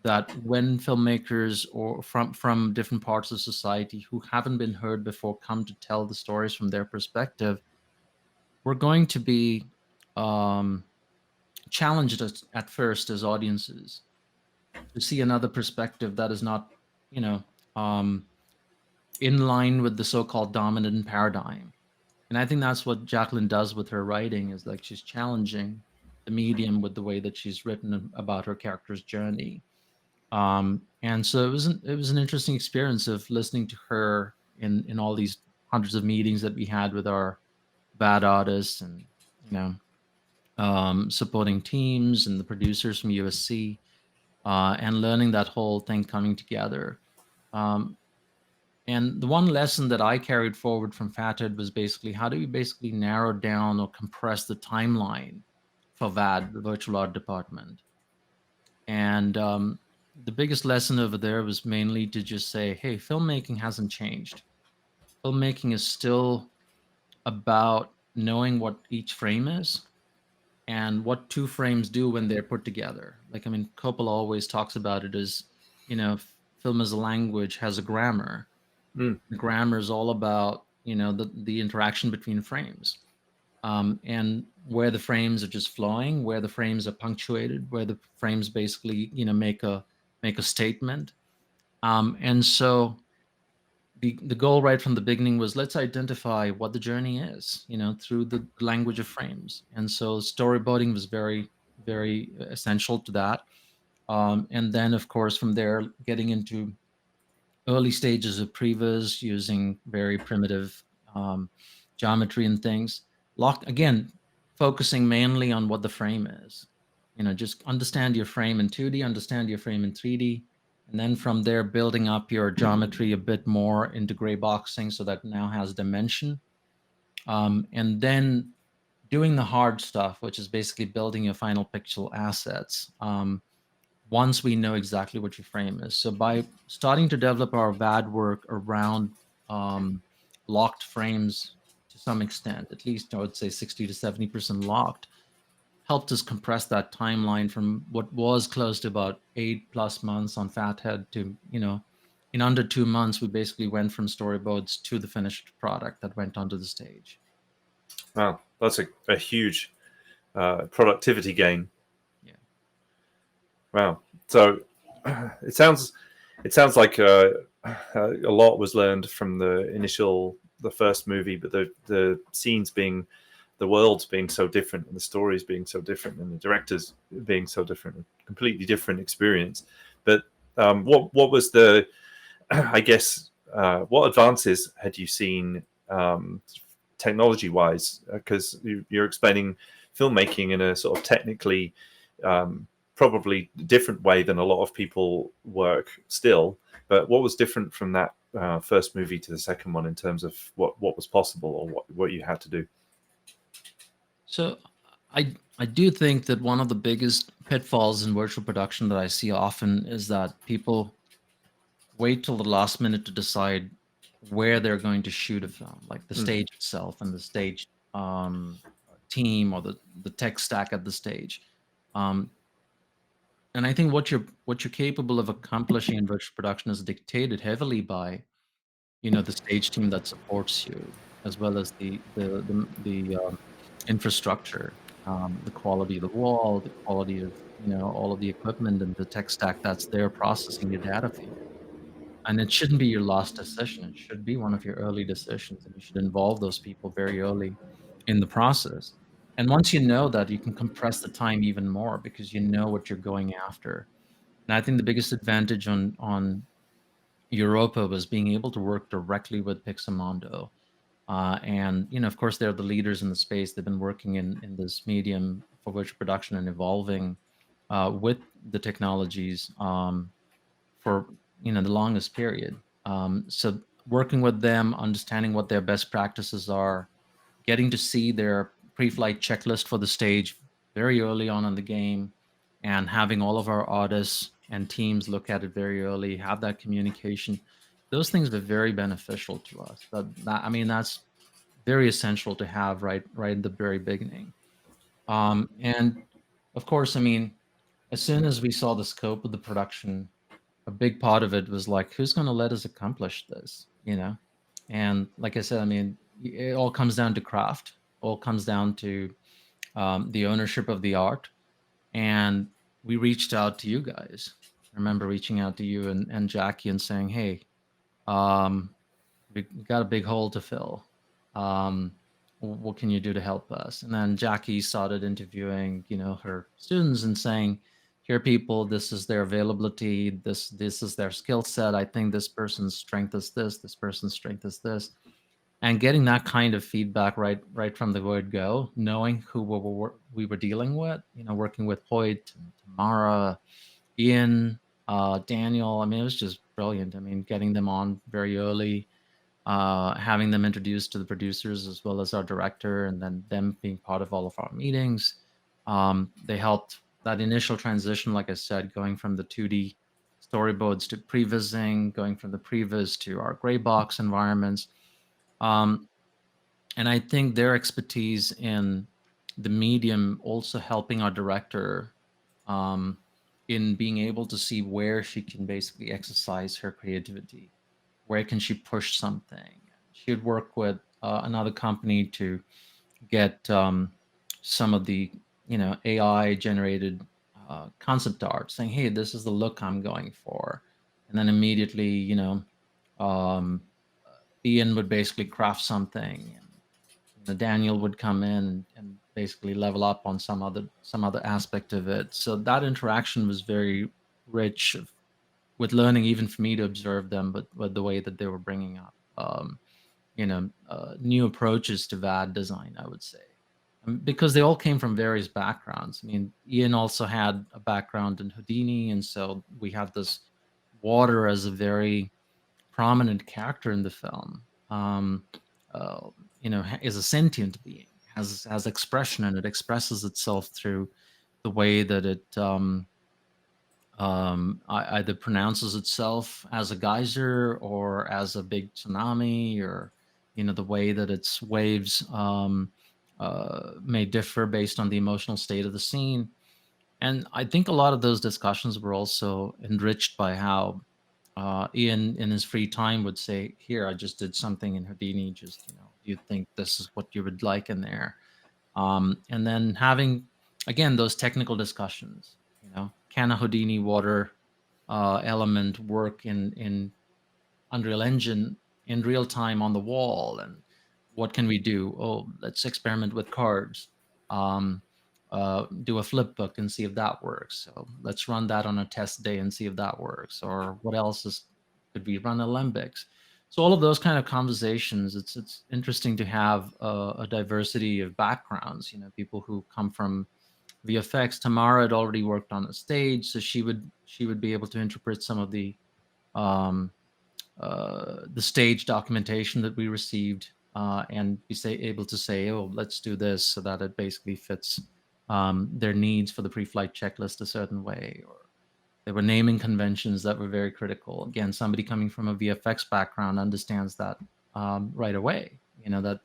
That when filmmakers or from different parts of society who haven't been heard before come to tell the stories from their perspective, we're going to be um, challenged at first as audiences to see another perspective that is not, you know, um, in line with the so-called dominant paradigm. And I think that's what Jacqueline does with her writing, is like she's challenging the medium with the way that she's written about her character's journey. And so it was an interesting experience of listening to her in all these hundreds of meetings that we had with our bad artists and you know supporting teams and the producers from USC, and learning that whole thing coming together. Um, and the one lesson that I carried forward from Fathead was basically how do we basically narrow down or compress the timeline for VAD, the virtual art department. And the biggest lesson over there was mainly to just say, hey, filmmaking hasn't changed. Filmmaking is still about knowing what each frame is and what two frames do when they're put together. Like, I mean, Coppola always talks about it as, film as a language has a grammar. Mm. The grammar is all about, the interaction between frames. And where the frames are just flowing, where the frames are punctuated, where the frames basically, make a statement. And so the goal right from the beginning was let's identify what the journey is, through the language of frames. And so storyboarding was very, very essential to that. And then, of course, from there, getting into early stages of previs using very primitive geometry and things. Again, focusing mainly on what the frame is. Just understand your frame in 2D, understand your frame in 3D, and then from there building up your geometry a bit more into gray boxing so that now has dimension. And then doing the hard stuff, which is basically building your final pixel assets. Once we know exactly what your frame is. So by starting to develop our VAD work around locked frames to some extent, at least I would say 60 to 70% locked, helped us compress that timeline from what was close to about 8+ months on Fathead to, in under 2 months, we basically went from storyboards to the finished product that went onto the stage. Wow, that's a huge productivity gain. Yeah. Wow. So it sounds like a lot was learned from the first movie, but the scenes being, the worlds being so different, and the stories being so different, and the directors being so different, a completely different experience. But what was the, I guess, what advances had you seen technology-wise? Because you're explaining filmmaking in a sort of technically probably different way than a lot of people work still. But what was different from that first movie to the second one in terms of what was possible or what you had to do? So I do think that one of the biggest pitfalls in virtual production that I see often is that people wait till the last minute to decide where they're going to shoot a film, like the stage itself and the stage team or the tech stack at the stage. And I think what you're capable of accomplishing in virtual production is dictated heavily by the stage team that supports you, as well as the infrastructure, the quality of the wall, the quality of all of the equipment and the tech stack that's there processing your data for you. And it shouldn't be your last decision. It should be one of your early decisions, and you should involve those people very early in the process. And once you know that, you can compress the time even more because you know what you're going after. And I think the biggest advantage on Europa was being able to work directly with Pixel Mondo. And of course, they're the leaders in the space. They've been working in this medium for virtual production and evolving with the technologies for the longest period. So working with them, understanding what their best practices are, getting to see their pre-flight checklist for the stage very early on in the game, and having all of our artists and teams look at it very early, have that communication. Those things are very beneficial to us. I mean, that's very essential to have right at the very beginning. And of course, I mean, as soon as we saw the scope of the production, a big part of it was like, who's going to let us accomplish this? And like I said, I mean, it all comes down to craft, all comes down to the ownership of the art. And we reached out to you guys. I remember reaching out to you and Jackie and saying, hey, um, we got a big hole to fill. What can you do to help us? And then Jackie started interviewing, her students and saying, here, people, this is their availability. This is their skill set. I think this person's strength is this person's strength is this. And getting that kind of feedback right from the word go, knowing who we were dealing with, working with Hoyt, Tamara, Ian, Daniel. I mean, it was just brilliant. I mean, getting them on very early, having them introduced to the producers as well as our director, and then them being part of all of our meetings. They helped that initial transition, like I said, going from the 2D storyboards to prevising, going from the previs to our gray box environments. And I think their expertise in the medium also helping our director in being able to see where she can basically exercise her creativity. Where can she push something? She would work with another company to get some of the AI generated concept art, saying, "Hey, this is the look I'm going for," and then immediately, um, Ian would basically craft something, and Daniel would come in and basically level up on some other aspect of it. So that interaction was very rich with learning, even for me to observe them, but with the way that they were bringing up, new approaches to VAD design, I would say, because they all came from various backgrounds. I mean, Ian also had a background in Houdini, and so we had this water as a very prominent character in the film. Is a sentient being, has expression, and it expresses itself through the way that it either pronounces itself as a geyser or as a big tsunami, or the way that its waves may differ based on the emotional state of the scene. And I think a lot of those discussions were also enriched by how Ian, in his free time, would say, "Here, I just did something in Houdini. Just do you think this is what you would like in there?" And then having again those technical discussions. Can a Houdini water element work in Unreal Engine in real time on the wall? And what can we do? Oh, let's experiment with cards. Do a flip book and see if that works. So let's run that on a test day and see if that works. Or what else could we run Olympics? So all of those kind of conversations, it's interesting to have a diversity of backgrounds. People who come from VFX. Tamara had already worked on the stage, so she would be able to interpret some of the stage documentation that we received, and be able to say, "Oh, let's do this," so that it basically fits their needs for the pre-flight checklist a certain way. Or there were naming conventions that were very critical. Again, somebody coming from a VFX background understands that right away. That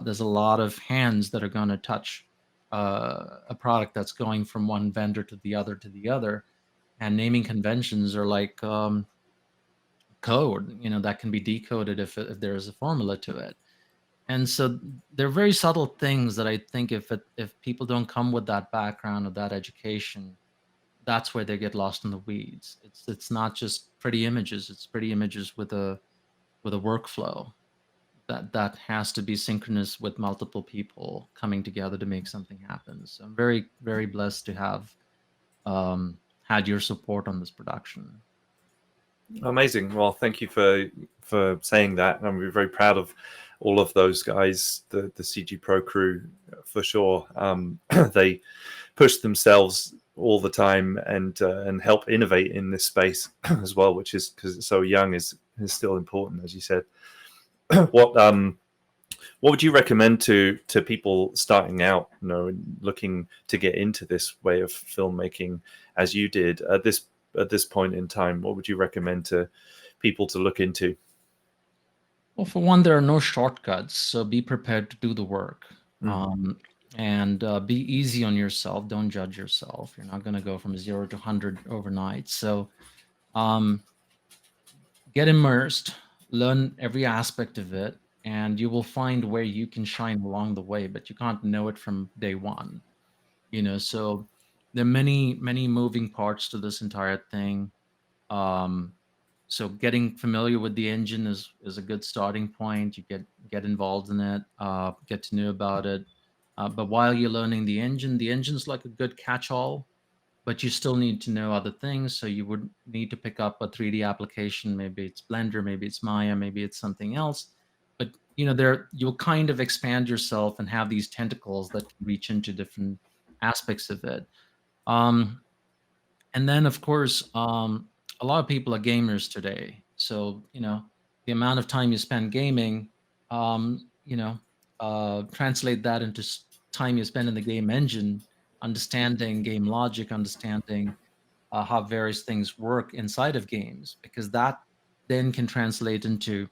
there's a lot of hands that are going to touch a product that's going from one vendor to the other, and naming conventions are like code, that can be decoded if there is a formula to it. And so they're very subtle things that I think if people don't come with that background or that education, that's where they get lost in the weeds. It's not just pretty images; it's pretty images with a workflow that has to be synchronous with multiple people coming together to make something happen. So I'm very, very blessed to have had your support on this production. Amazing. Well, thank you for saying that. I'm very proud of all of those guys, the CG Pro crew, for sure. They push themselves all the time and help innovate in this space as well, which is, because it's so young, is still important, as you said. What would you recommend to people starting out, looking to get into this way of filmmaking as you did? at this point in time? What would you recommend to people to look into? Well, for one, there are no shortcuts, so be prepared to do the work. And be easy on yourself. Don't judge yourself. You're not going to go from 0 to 100 overnight. So get immersed, learn every aspect of it, and you will find where you can shine along the way, but you can't know it from day one. So there are many moving parts to this entire thing. So getting familiar with the engine is a good starting point. You get involved in it, get to know about it. But while you're learning the engine's like a good catch-all, but you still need to know other things. So you would need to pick up a 3D application. Maybe it's Blender, maybe it's Maya, maybe it's something else. But you'll kind of expand yourself and have these tentacles that can reach into different aspects of it. And then, of course, a lot of people are gamers today. So, the amount of time you spend gaming, translate that into time you spend in the game engine, understanding game logic, understanding how various things work inside of games, because that then can translate into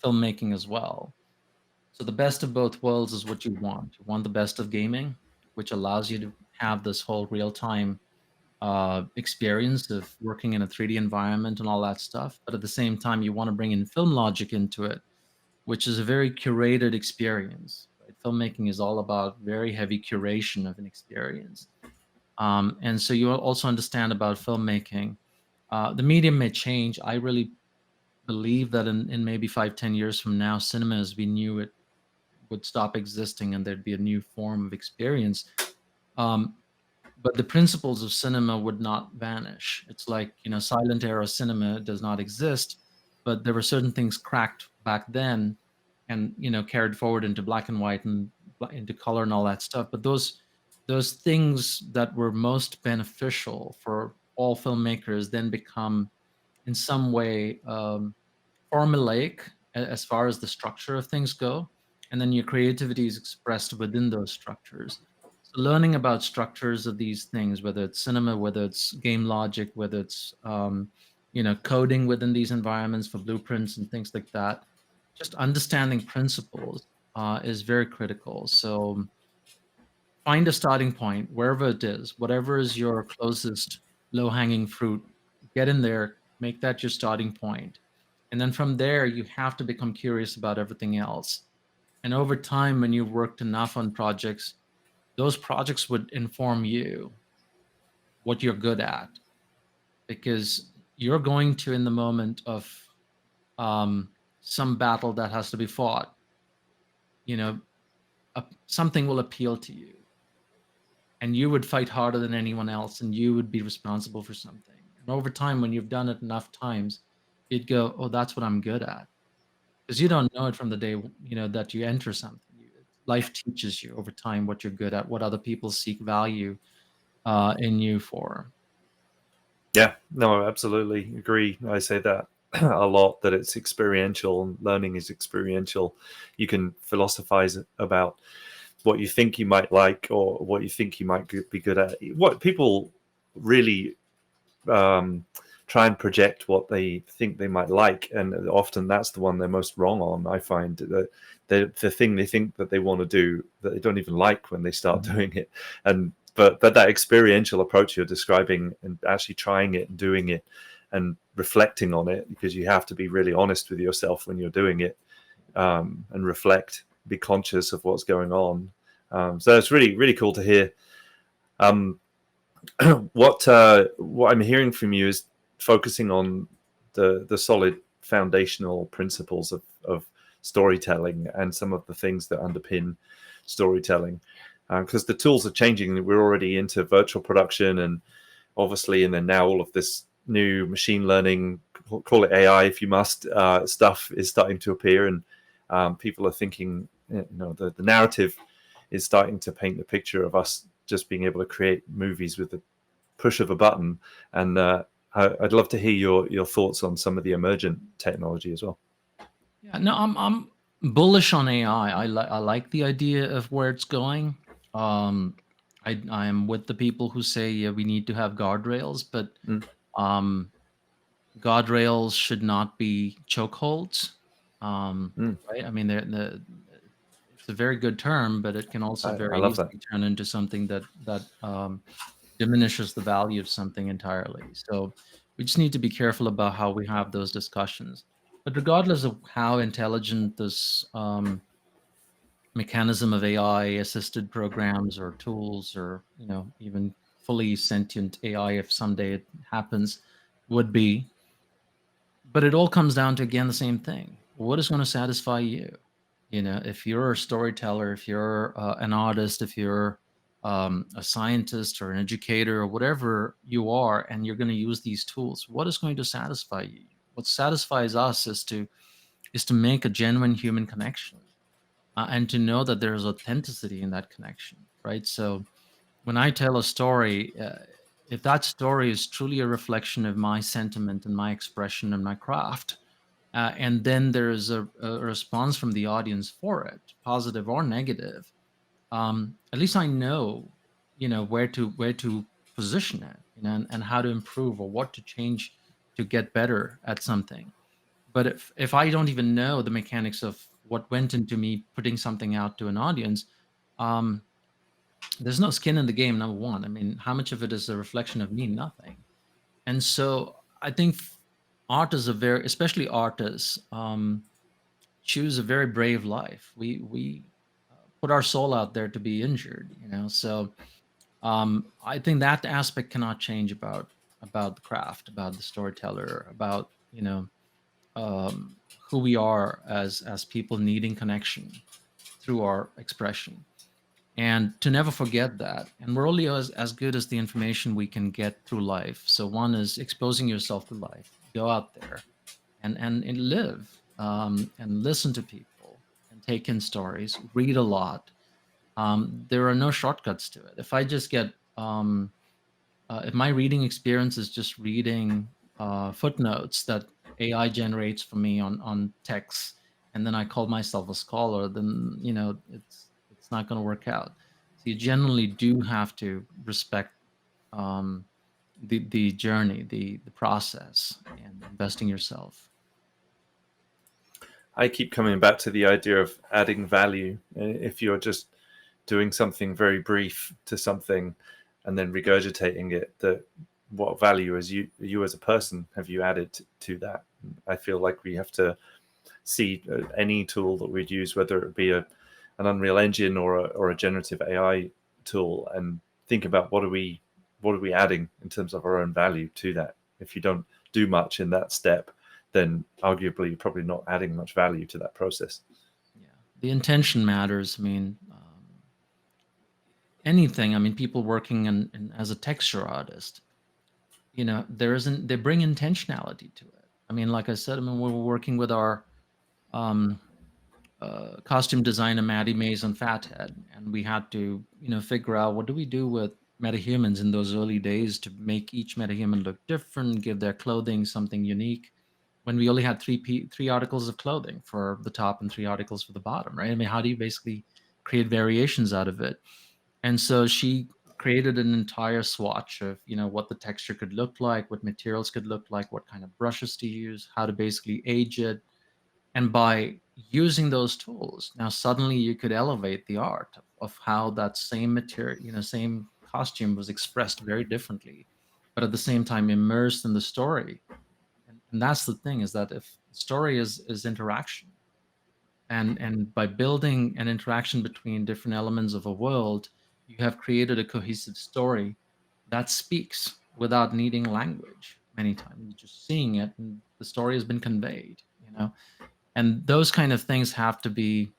filmmaking as well. So the best of both worlds is what you want. You want the best of gaming, which allows you to have this whole real-time experience of working in a 3D environment and all that stuff. But at the same time, you want to bring in film logic into it, which is a very curated experience. Right? Filmmaking is all about very heavy curation of an experience. And so you also understand about filmmaking. The medium may change. I really believe that in maybe 5-10 years from now, cinema as we knew it would stop existing and there'd be a new form of experience. But the principles of cinema would not vanish. It's like, silent era cinema does not exist, but there were certain things cracked back then and, carried forward into black and white and into color and all that stuff. But those things that were most beneficial for all filmmakers then become in some way formulaic as far as the structure of things go. And then your creativity is expressed within those structures. So learning about structures of these things, whether it's cinema, whether it's game logic, whether it's coding within these environments for blueprints and things like that, just understanding principles is very critical. So find a starting point wherever it is, whatever is your closest low-hanging fruit, get in there, make that your starting point. And then from there, you have to become curious about everything else. And over time, when you've worked enough on projects, those projects would inform you what you're good at, because you're going to, in the moment of some battle that has to be fought, something will appeal to you, and you would fight harder than anyone else, and you would be responsible for something. And over time, when you've done it enough times, you'd go, oh, that's what I'm good at. Because you don't know it from the day, that you enter something. Life teaches you over time what you're good at, what other people seek value in you for. Yeah, no, absolutely agree. I say that a lot, that it's experiential and learning is experiential. You can philosophize about what you think you might like or what you think you might be good at. What people really try and project what they think they might like, and often that's the one they're most wrong on. I find that the thing they think that they want to do that they don't even like when they start doing it. And but that experiential approach you're describing, and actually trying it and doing it and reflecting on it, because you have to be really honest with yourself when you're doing it, and reflect, be conscious of what's going on. So it's really, really cool to hear. What I'm hearing from you is focusing on the solid foundational principles of storytelling and some of the things that underpin storytelling, because the tools are changing. We're already into virtual production, and obviously, and then now all of this new machine learning, call it AI if you must, stuff is starting to appear, and people are thinking, the narrative is starting to paint the picture of us just being able to create movies with the push of a button. And I'd love to hear your thoughts on some of the emergent technology as well. Yeah, no, I'm bullish on AI. I like the idea of where it's going. I am with the people who say, yeah, we need to have guardrails, but Um, Guardrails should not be chokeholds, right? I mean, it's a very good term, but it can also I very love that. easily turn into something that diminishes the value of something entirely. So we just need to be careful about how we have those discussions. But regardless of how intelligent this mechanism of AI assisted programs or tools, or even fully sentient AI, if someday it happens, would be, but it all comes down to, again, the same thing: what is going to satisfy you? If you're a storyteller, if you're an artist, if you're a scientist or an educator or whatever you are, and you're going to use these tools, what is going to satisfy you? What satisfies us is to make a genuine human connection, and to know that there's authenticity in that connection, right? So when I tell a story, if that story is truly a reflection of my sentiment and my expression and my craft, and then there's a response from the audience for it, positive or negative, at least I know, where to position it, and how to improve or what to change to get better at something. But if I don't even know the mechanics of what went into me putting something out to an audience, um, there's no skin in the game. Number one, I mean, how much of it is a reflection of me? Nothing. And so I think art is especially artists, choose a very brave life. We put our soul out there to be injured, So I think that aspect cannot change about the craft, about the storyteller, about who we are as people needing connection through our expression, and to never forget that. And we're only as good as the information we can get through life. So one is exposing yourself to life. Go out there and live, and listen to people and take in stories, read a lot. There are no shortcuts to it. If I just get if my reading experience is just reading footnotes that AI generates for me on text, and then I call myself a scholar, then it's not going to work out. So you generally do have to respect um, the journey, the process, and investing yourself. I keep coming back to the idea of adding value. If you're just doing something very brief to something and then regurgitating it, that what value as you as a person have you added to that? I feel like we have to see any tool that we'd use, whether it be an Unreal Engine or a generative AI tool, and think about what are we adding in terms of our own value to that. If you don't do much in that step, then arguably you're probably not adding much value to that process. Yeah, the intention matters. I mean, anything. I mean, people working as a texture artist, they bring intentionality to it. I mean, like I said, I mean, we're working with our um, costume designer Maddie Mays on Fathead, and we had to figure out what do we do with metahumans in those early days to make each metahuman look different, give their clothing something unique, when we only had three articles of clothing for the top and three articles for the bottom, right? I mean, how do you basically create variations out of it? And so she created an entire swatch of what the texture could look like, what materials could look like, what kind of brushes to use, how to basically age it. And by using those tools, now suddenly you could elevate the art of how that same material, same costume was expressed very differently, but at the same time immersed in the story. And that's the thing, is that if story is interaction, and by building an interaction between different elements of a world, you have created a cohesive story that speaks without needing language. Many times you're just seeing it and the story has been conveyed. And those kind of things have to be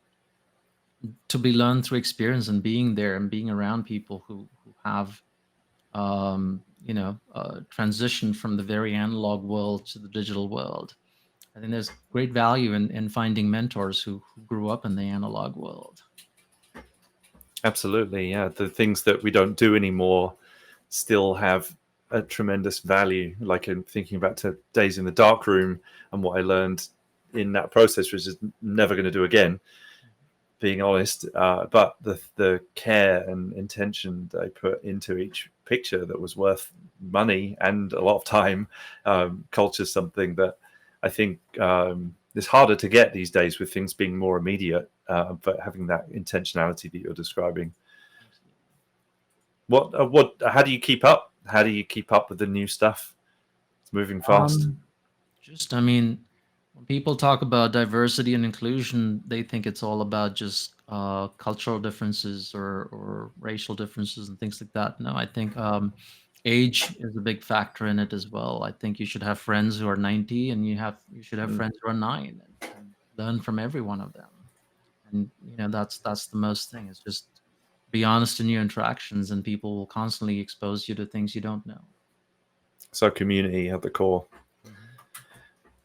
learned through experience and being there and being around people who have transitioned from the very analog world to the digital world. I think there's great value in finding mentors who grew up in the analog world. Absolutely, yeah. The things that we don't do anymore still have a tremendous value. Like in thinking back to days in the dark room and what I learned in that process, which is never going to do again. being honest. But the care and intention they put into each picture that was worth money and a lot of time cultures something that I think is harder to get these days with things being more immediate, but having that intentionality that you're describing. How do you keep up? How do you keep up with the new stuff? It's moving fast. I mean, when people talk about diversity and inclusion, they think it's all about just cultural differences or racial differences and things like that. No, I think age is a big factor in it as well. I think you should have friends who are 90, and you should have friends who are 9, and learn from every one of them. And that's the most thing. It's just be honest in your interactions, and people will constantly expose you to things you don't know. So community at the core.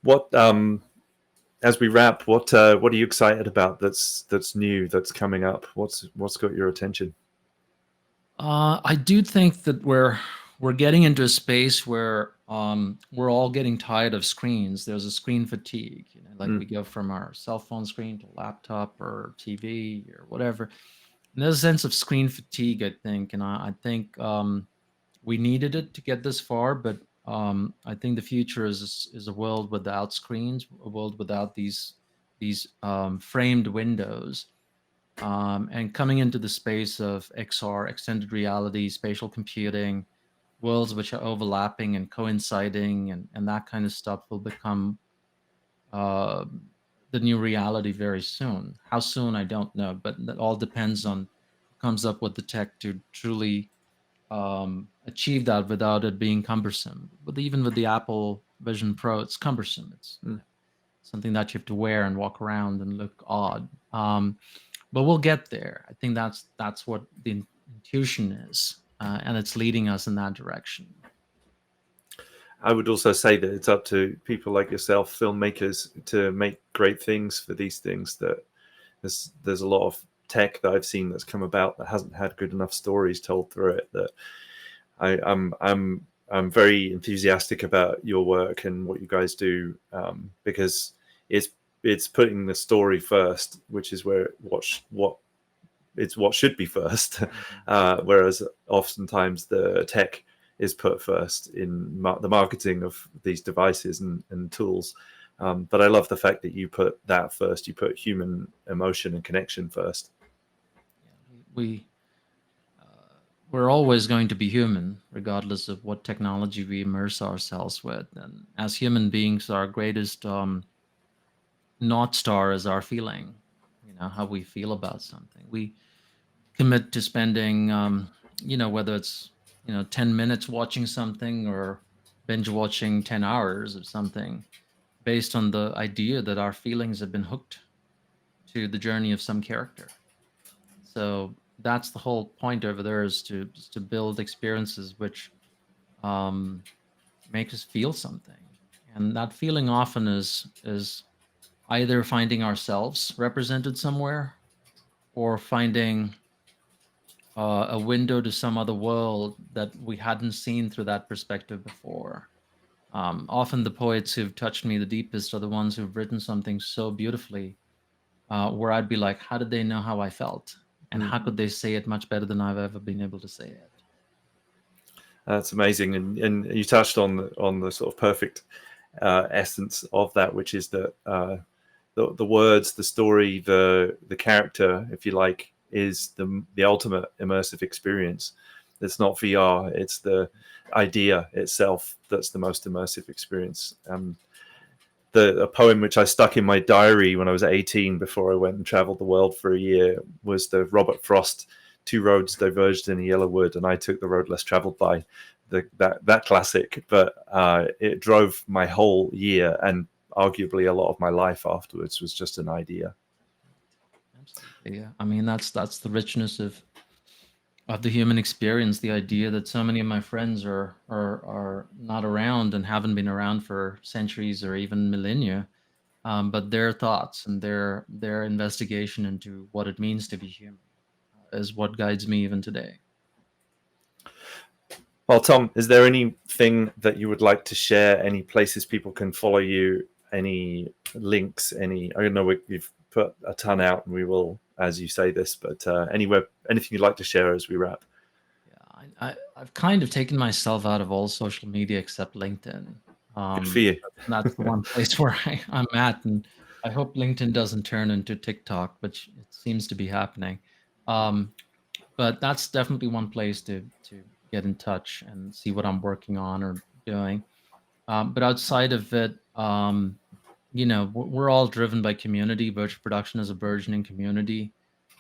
What as we wrap, what are you excited about that's new, that's coming up? What's got your attention? I do think that we're getting into a space where we're all getting tired of screens. There's a screen fatigue, like we go from our cell phone screen to laptop or TV or whatever. And there's a sense of screen fatigue, I think, and I think we needed it to get this far, but I think the future is a world without screens, a world without these framed windows. And coming into the space of XR, extended reality, spatial computing, worlds which are overlapping and coinciding, and that kind of stuff will become the new reality very soon. How soon, I don't know, but that all depends on who comes up with the tech to truly achieve that without it being cumbersome. But even with the Apple Vision Pro, it's cumbersome. It's something that you have to wear and walk around and look odd. But we'll get there. I think that's what the intuition is, and it's leading us in that direction. I would also say that it's up to people like yourself, filmmakers, to make great things for these things. That there's a lot of tech that I've seen that's come about that hasn't had good enough stories told through it. That I'm very enthusiastic about your work and what you guys do, because it's putting the story first, which is where what should be first, whereas oftentimes the tech is put first in the marketing of these devices and tools. But I love the fact that you put that first. You put human emotion and connection first. We're always going to be human, regardless of what technology we immerse ourselves with. And as human beings, our greatest North Star is our feeling, how we feel about something. We commit to spending, whether it's, 10 minutes watching something or binge watching 10 hours of something, based on the idea that our feelings have been hooked to the journey of some character. So that's the whole point over there, is to build experiences which make us feel something. And that feeling often is either finding ourselves represented somewhere, or finding a window to some other world that we hadn't seen through that perspective before. Often the poets who've touched me the deepest are the ones who've written something so beautifully, where I'd be like, how did they know how I felt? And how could they say it much better than I've ever been able to say it? That's amazing. And you touched on the sort of perfect essence of that, which is that the words, the story, the character, if you like, is the ultimate immersive experience. It's not VR, it's the idea itself that's the most immersive experience. A poem which I stuck in my diary when I was 18, before I went and traveled the world for a year, was the Robert Frost, "Two roads diverged in a yellow wood, and I took the road less traveled by." That classic, but it drove my whole year, and arguably a lot of my life afterwards was just an idea. Absolutely, yeah. I mean, that's the richness of the human experience. The idea that so many of my friends are not around and haven't been around for centuries or even millennia, but their thoughts and their investigation into what it means to be human is what guides me even today. Well, Tom, is there anything that you would like to share? Any places people can follow you any links, I don't know, we've put a ton out, and we will, as you say this, but anything you'd like to share as we wrap? Yeah, I've kind of taken myself out of all social media except LinkedIn. Good for you. That's the one place where I'm at, and I hope LinkedIn doesn't turn into TikTok, which it seems to be happening. But that's definitely one place to get in touch and see what I'm working on or doing. But outside of it, we're all driven by community. Virtual production is a burgeoning community.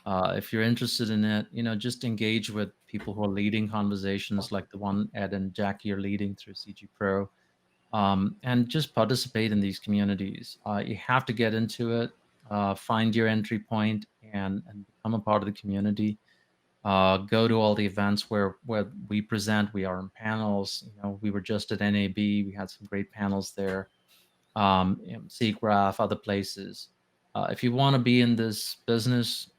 If you're interested in it, just engage with people who are leading conversations like the one Ed and Jackie are leading through CG Pro, and just participate in these communities. You have to get into it, find your entry point, and become a part of the community. Go to all the events where we present. We are in panels. We were just at NAB. We had some great panels there. SIGGRAPH, other places. If you want to be in this business,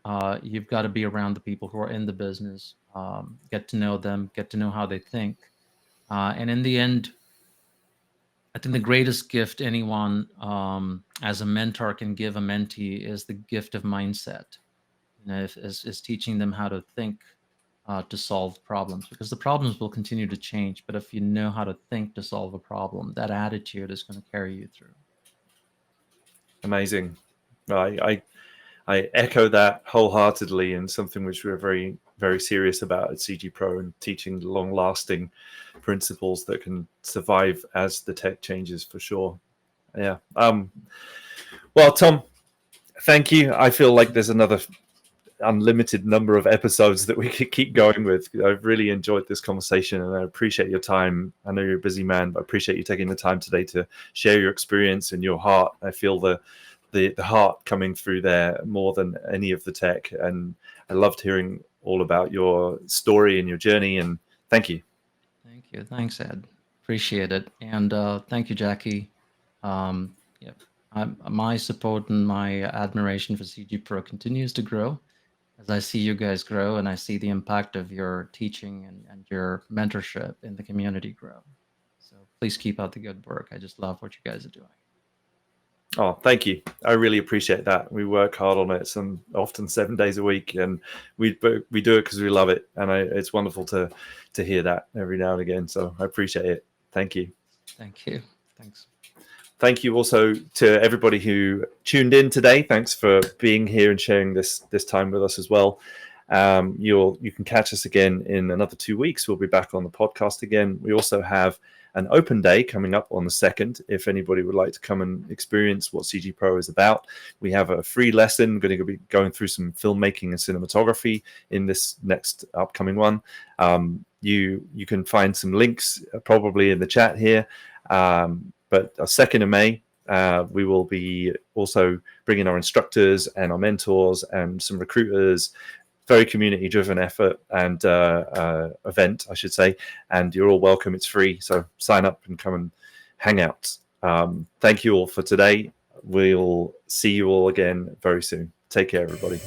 you've got to be around the people who are in the business. Get to know them. Get to know how they think. And in the end, I think the greatest gift anyone as a mentor can give a mentee is the gift of mindset. Is teaching them how to think to solve problems, because the problems will continue to change. But if you know how to think to solve a problem, that attitude is going to carry you through. Amazing. I echo that wholeheartedly, and something which we're very, very serious about at CG Pro, and teaching long-lasting principles that can survive as the tech changes, for sure. Yeah. Well, Tom, thank you. I feel like there's another unlimited number of episodes that we could keep going with. I've really enjoyed this conversation, and I appreciate your time. I know you're a busy man, but I appreciate you taking the time today to share your experience and your heart. I feel the heart coming through there more than any of the tech, and I loved hearing all about your story and your journey, and thank you. Thank you. Thanks, Ed. Appreciate it. And thank you, Jackie. My support and my admiration for CG Pro continues to grow as I see you guys grow, and I see the impact of your teaching and your mentorship in the community grow. So please keep up the good work. I just love what you guys are doing. Oh, thank you. I really appreciate that. We work hard on it, often 7 days a week, and we do it because we love it. And it's wonderful to hear that every now and again. So I appreciate it. Thank you. Thank you. Thanks. Thank you also to everybody who tuned in today. Thanks for being here and sharing this time with us as well. You can catch us again in another 2 weeks. We'll be back on the podcast again. We also have an open day coming up on the 2nd. If anybody would like to come and experience what CG Pro is about, we have a free lesson. We're going to be going through some filmmaking and cinematography in this next upcoming one. You can find some links probably in the chat here. But 2nd of May, we will be also bringing our instructors and our mentors and some recruiters. Very community-driven effort and event, I should say. And you're all welcome. It's free, so sign up and come and hang out. Thank you all for today. We'll see you all again very soon. Take care, everybody.